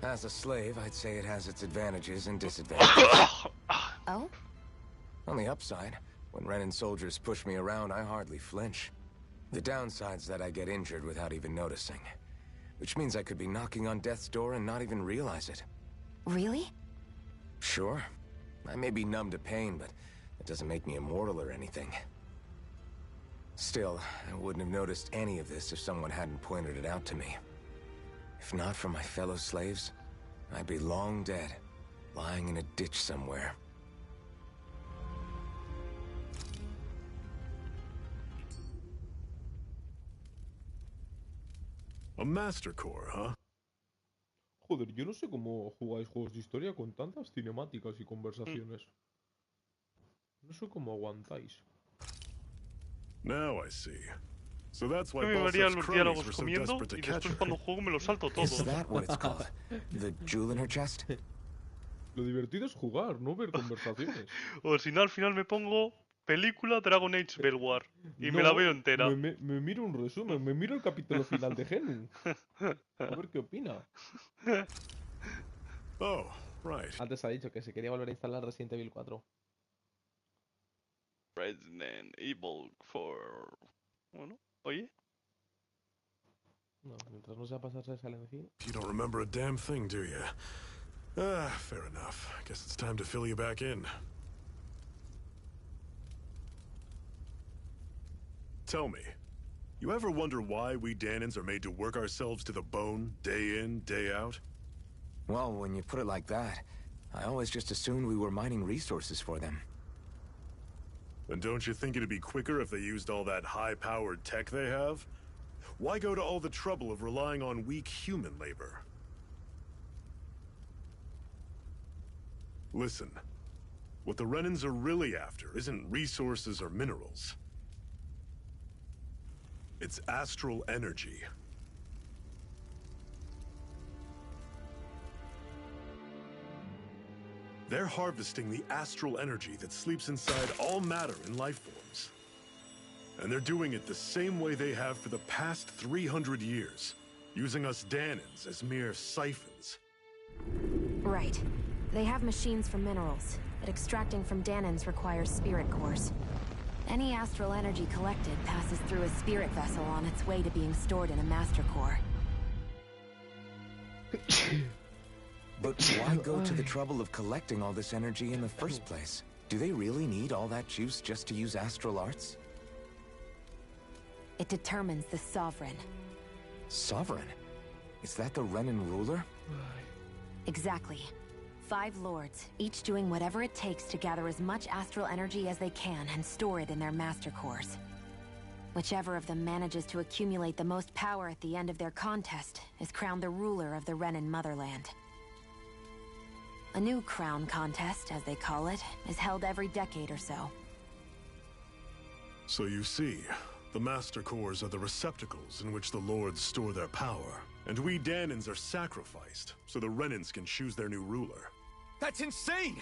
As a slave, I'd say it has its advantages and disadvantages. Oh? On the upside, when Renan soldiers push me around, I hardly flinch. The downside's that I get injured without even noticing. Which means I could be knocking on death's door and not even realize it. Really? Sure. I may be numb to pain, but it doesn't make me immortal or anything. Still, I wouldn't have noticed any of this if someone hadn't pointed it out to me. If not for my fellow slaves, I'd be long dead, lying in a ditch somewhere. A Master Core, huh? Joder, yo no sé cómo jugáis juegos de historia con tantas cinemáticas y conversaciones. No sé cómo aguantáis. Now I see. So that's why me Ball varía Seth's los cronies diálogos were so comiendo desperate to y catch después her. cuando juego me lo salto todo. Is that what it's called? The jewel in her chest? Lo divertido es jugar, no ver conversaciones. O si no, al final me pongo película Dragon Age Belwar y No, me la veo entera. Me miro un resumen, me miro el capítulo final de Genu. A ver qué opina. Oh, right. Antes ha dicho que se quería volver a instalar Resident Evil 4. Resident Evil 4. Bueno, oye. No, mientras no sea pasarse de Silent Hill. You don't remember a damn thing, do you? Fair enough. Guess it's time to fill you back in. Tell me, you ever wonder why we Danans are made to work ourselves to the bone, day in, day out? Well, when you put it like that, I always just assumed we were mining resources for them. Then don't you think it'd be quicker if they used all that high-powered tech they have? Why go to all the trouble of relying on weak human labor? Listen, what the Renans are really after isn't resources or minerals. It's astral energy. They're harvesting the astral energy that sleeps inside all matter in life forms. And they're doing it the same way they have for the past 300 years, using us Danans as mere siphons. Right. They have machines for minerals, but extracting from Danans requires spirit cores. Any astral energy collected passes through a spirit vessel on its way to being stored in a master core. But why go to the trouble of collecting all this energy in the first place? Do they really need all that juice just to use astral arts? It determines the Sovereign. Sovereign? Is that the Renan ruler? Exactly. 5 lords, each doing whatever it takes to gather as much astral energy as they can and store it in their master cores. Whichever of them manages to accumulate the most power at the end of their contest is crowned the ruler of the Renan motherland. A new crown contest, as they call it, is held every decade or so. So you see, the Master Cores are the receptacles in which the Lords store their power. And we Danans are sacrificed, so the Renans can choose their new ruler. That's insane!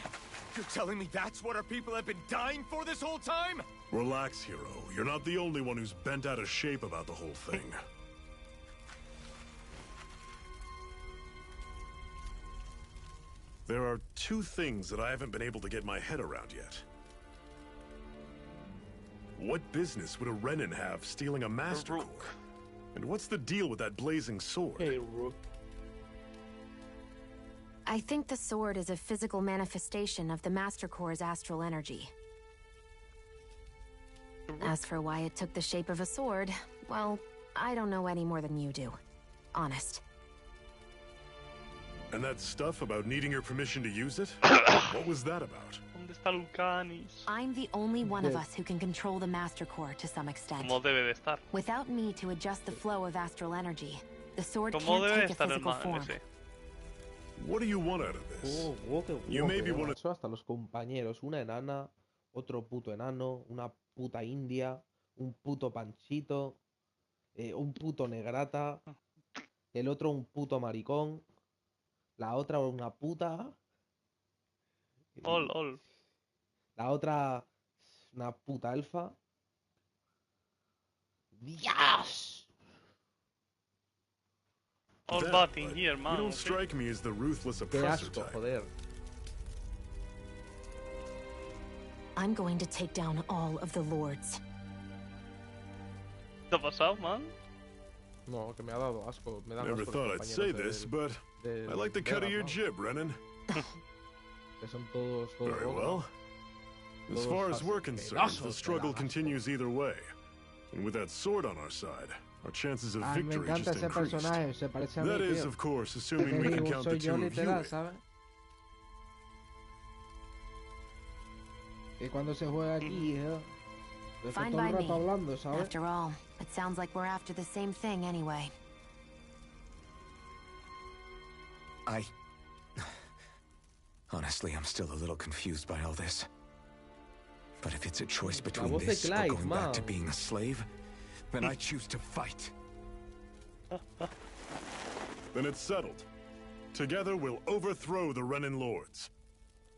You're telling me that's what our people have been dying for this whole time? Relax, hero. You're not the only one who's bent out of shape about the whole thing. There are two things that I haven't been able to get my head around yet. What business would a Renan have stealing a Master Core? And what's the deal with that blazing sword? Hey, Rook. I think the sword is a physical manifestation of the Master Core's astral energy. As for why it took the shape of a sword, well, I don't know any more than you do. Honest. And that stuff about needing your permission to use it? What was that about? ¿Dónde está Lucanis? I'm the only one of us who can control the Master Core to some extent. Como debe de estar. Without me to adjust the flow of astral energy, the sword Como can't debe take a estar el physical man form. ese. What do you want out of this? You may be one of... Hasta los compañeros, una enana, otro puto enano, una puta india, un puto panchito, un puto negrata, el otro un puto maricón, la otra una puta, All. la otra una puta elfa. ¡Dios! All That, bad in but here, man. You don't strike me as the ruthless ¡Qué oppressor asco, type. joder! I'm going to take down all of the lords. ¿Qué ha pasado, man? No, que me ha dado asco. Me da Never asco los thought I'd compañeros say this, but I like the cut of your jib, Renan. Que son todos Very well. As far as we're concerned, the struggle continues either way. And with that sword on our side, our chances of Me victory encanta just ese increased. personaje, se parece a mí, That is, tío. of course, assuming we can count the Soy two yo of you literal, in. ¿sabes? Que cuando se juega aquí, estoy Fine todo by el me. rato hablando, ¿sabes? After all, it sounds like we're after the same thing anyway. Honestly, I'm still a little confused by all this. But if it's a choice between voz de this or Clive, going back to man. being a slave, then I choose to fight. Then it's settled. Together, we'll overthrow the Renan Lords.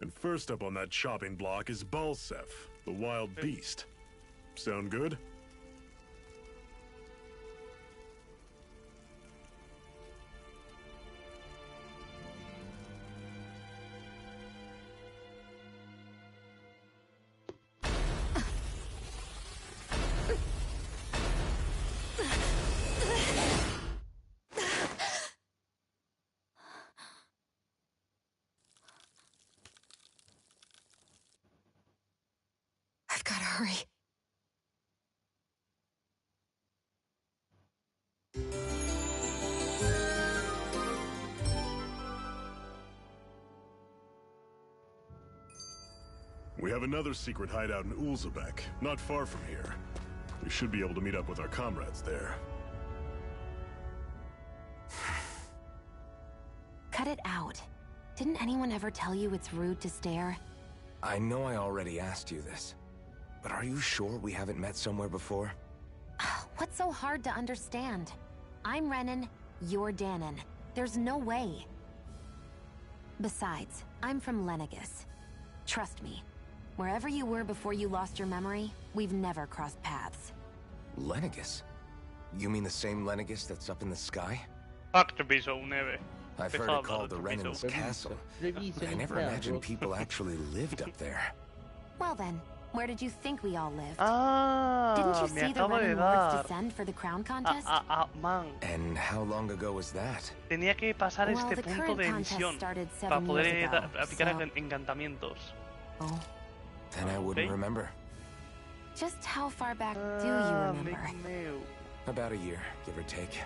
And first up on that chopping block is Balsef, the wild beast. Sound good? I've got to hurry. We have another secret hideout in Ulzebek, not far from here. We should be able to meet up with our comrades there. Cut it out. Didn't anyone ever tell you it's rude to stare? I know I already asked you this, but are you sure we haven't met somewhere before? What's so hard to understand? I'm Renan, you're Danon. There's no way. Besides, I'm from Lenegus. Trust me, wherever you were before you lost your memory, we've never crossed paths. Lenegus? You mean the same Lenegus that's up in the sky? Fuck Treviso, neve. I've heard it called the Renan's Castle, but I never imagined people actually lived up there. Well then, where did you think we all lived? Ah, Didn't you me see the acabo de Renan Lords dar. descend for the crown contest? Man. And how long ago was that? Tenía que pasar Well, este the punto current de contest emisión started para 7 poder years ago, aplicar so- encantamientos. Oh. Then I wouldn't Okay. remember. Just how far back do you remember? Amigo meu. About a year, give or take.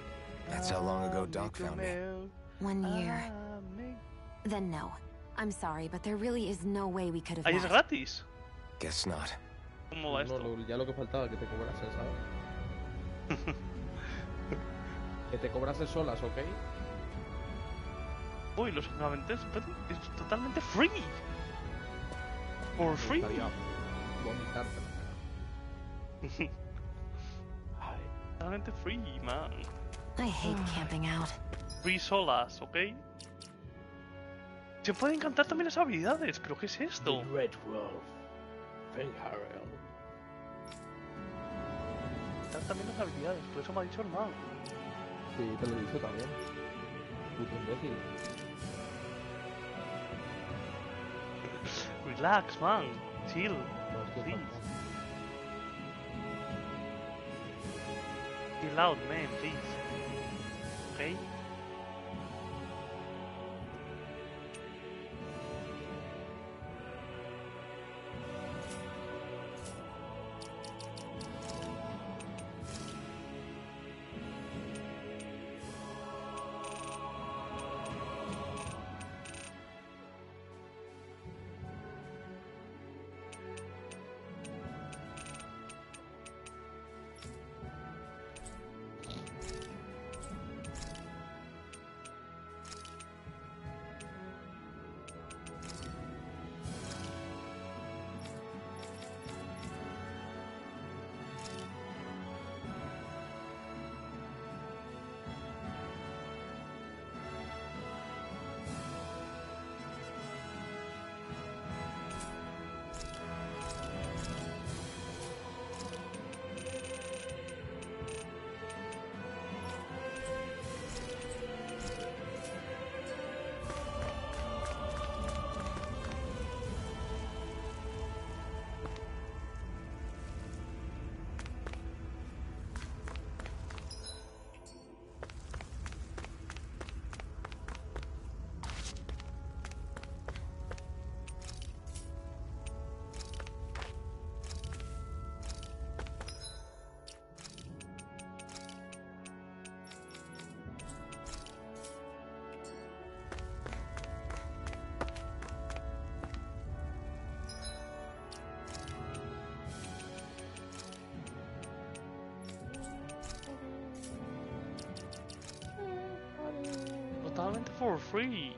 That's how long ago Doc found me. 1 year. Amigo. Then no. I'm sorry, but there really is no way we could have Ahí es met. gratis. Guess not. ¿Cómo va No, esto? ya lo que faltaba, que te cobrases, ¿sabes? Que te cobrases solas, ¿ok? Uy, los encantamientos es totalmente free. For free. Me gustaría vomitarte. Totalmente free, man. I hate camping out. Free solas, ¿ok? Se pueden cantar también las habilidades, pero ¿qué es esto? Red Wolf. Fenharel. Cantar también las habilidades, por eso me ha dicho el man. Sí, te lo he dicho también. Puto imbécil. Relax, man. Chill. No, es que Please. es Chill out, man, please. ¿Ok? Totalmente for free.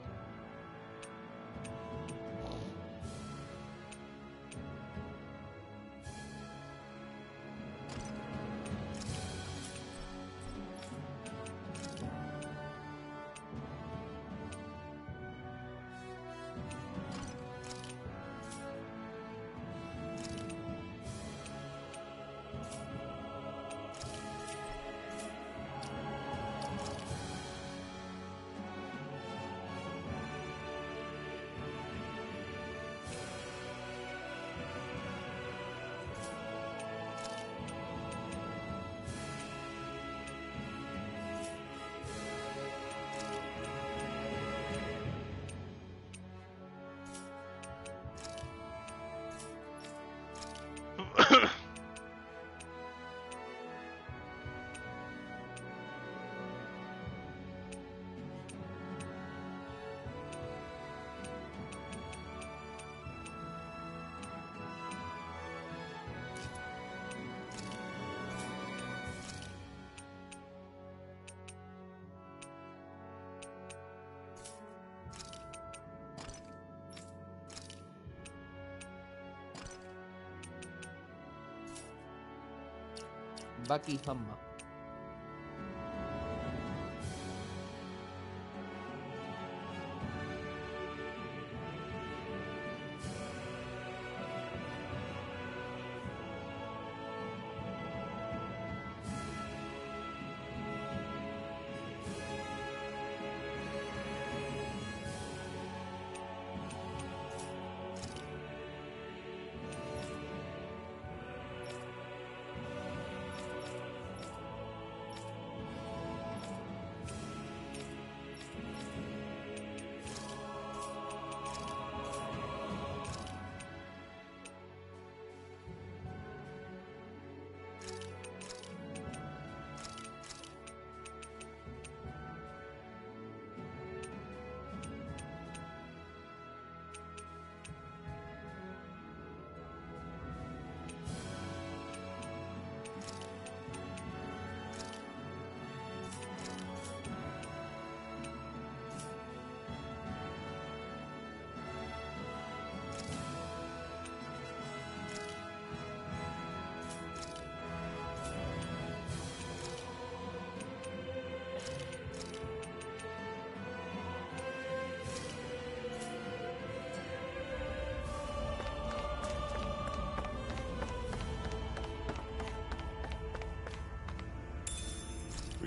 Baki Hamma.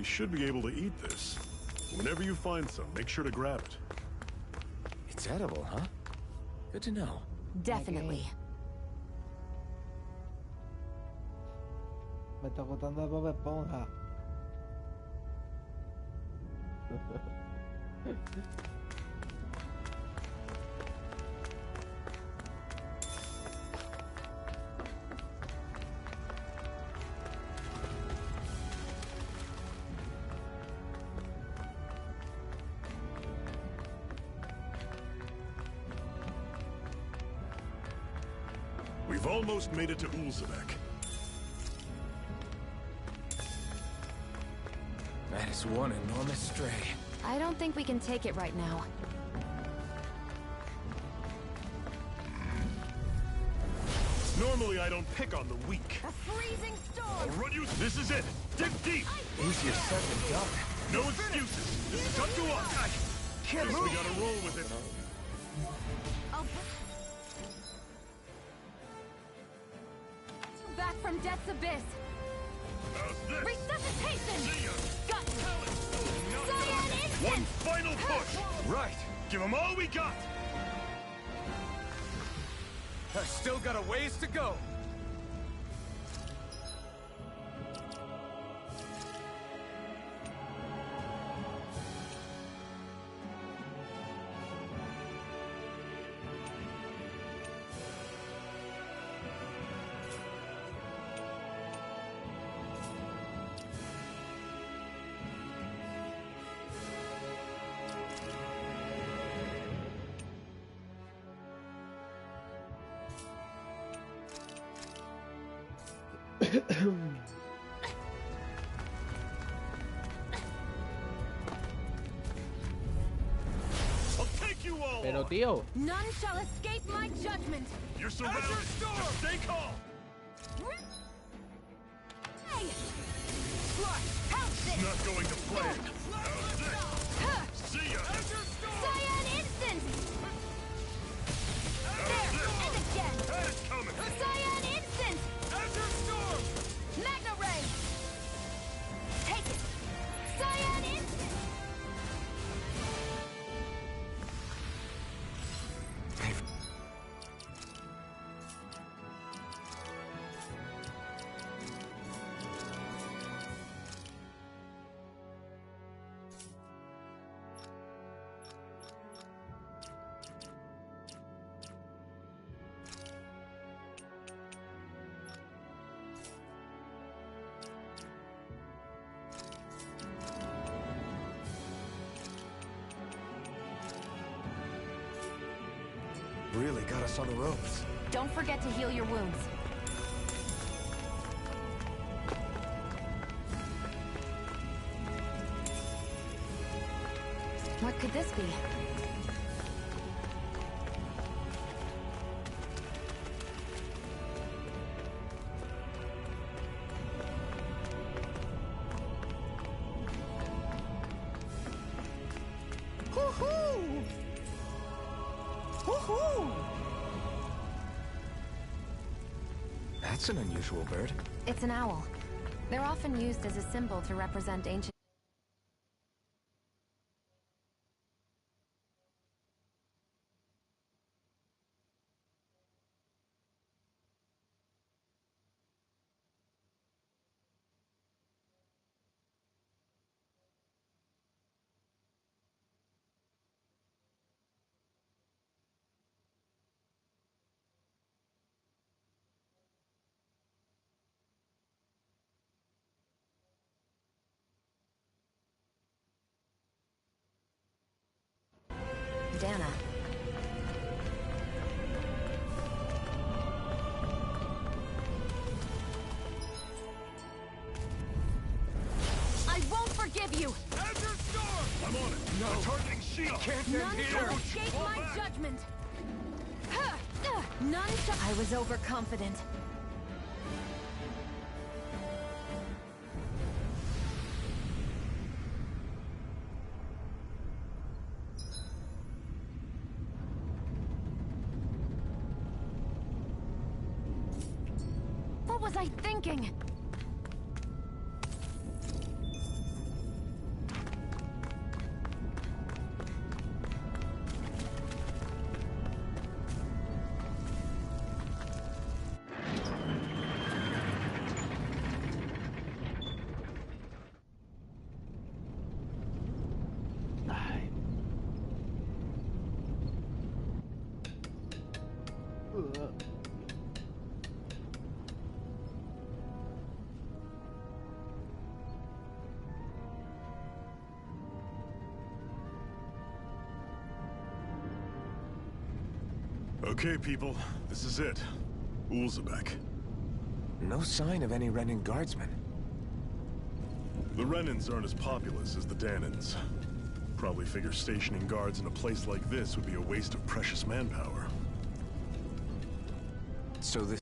should be able to eat this. Whenever you find some, make sure to grab it. It's edible, huh? Good to know. Definitely. Me está gustando de Bob Esponja. We've almost made it to Ulzebek. That is one enormous stray. I don't think we can take it right now. Normally I don't pick on the weak. A freezing storm! I'll run you. This is it. Dig deep. Easier said than done. No excuses. This is up to us. Can't We move. gotta roll with it. Back from Death's Abyss! How's this? Resuscitation! See ya. Got Cyan Instant! One final push. Right. Give them all we got. I've still got a ways to go. I'll take you all. Pero on. tío, None shall escape my judgment! You're surrounded. Just stay calm. Hey! How's this? Not going to plan. How's this? See ya. Cyan Instant! There! And again! That is coming. Cyan Instant! Magna Ray! Take it! Cyan Instant! Really got us on the ropes. Don't forget to heal your wounds. What could this be? That's an unusual bird. It's an owl. They're often used as a symbol to represent ancient... Dana. I won't forgive you! I'm on it. No. They're targeting Shield. Can't None end shall here. escape my judgment! None shall... I was overconfident. What was I thinking? Okay, people, this is it. Ulzebek. No sign of any Renan guardsmen. The Renans aren't as populous as the Danans. Probably figure stationing guards in a place like this would be a waste of precious manpower. So this...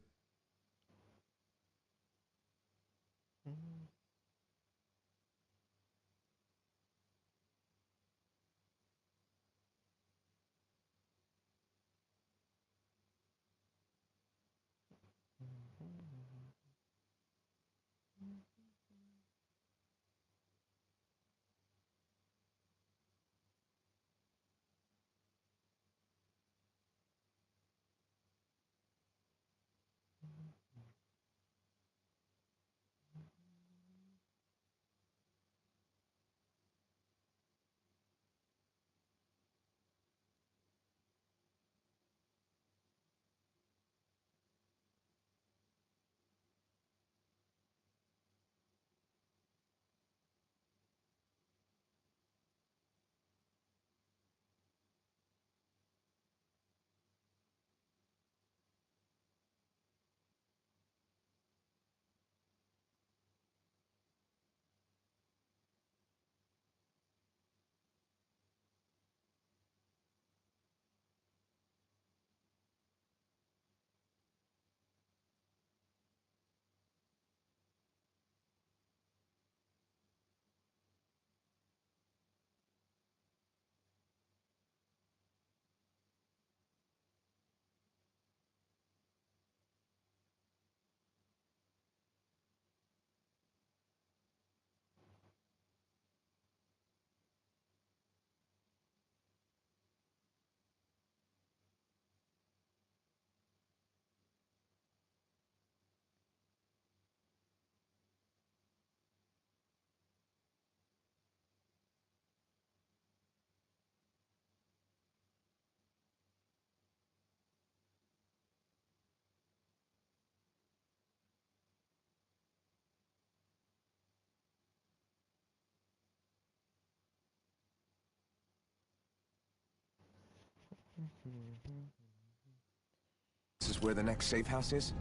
This is where the next safe house is?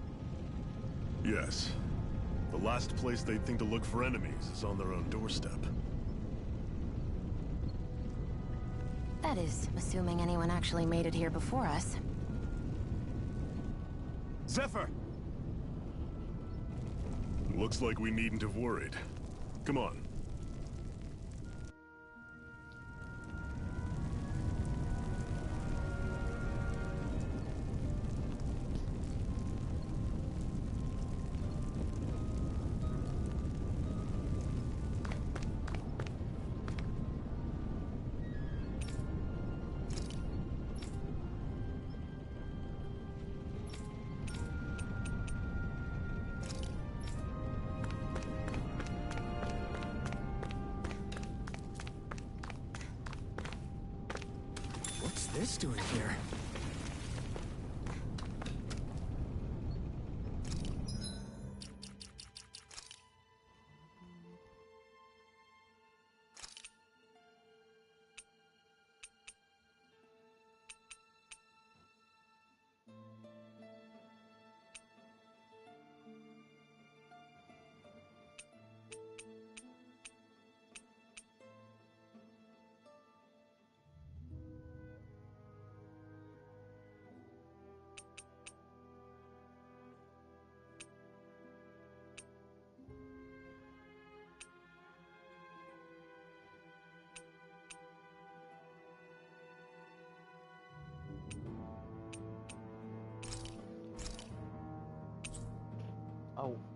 Yes. The last place they'd think to look for enemies is on their own doorstep. That is, assuming anyone actually made it here before us. Zephyr! Looks like we needn't have worried. Come on. What's this doing here? Au.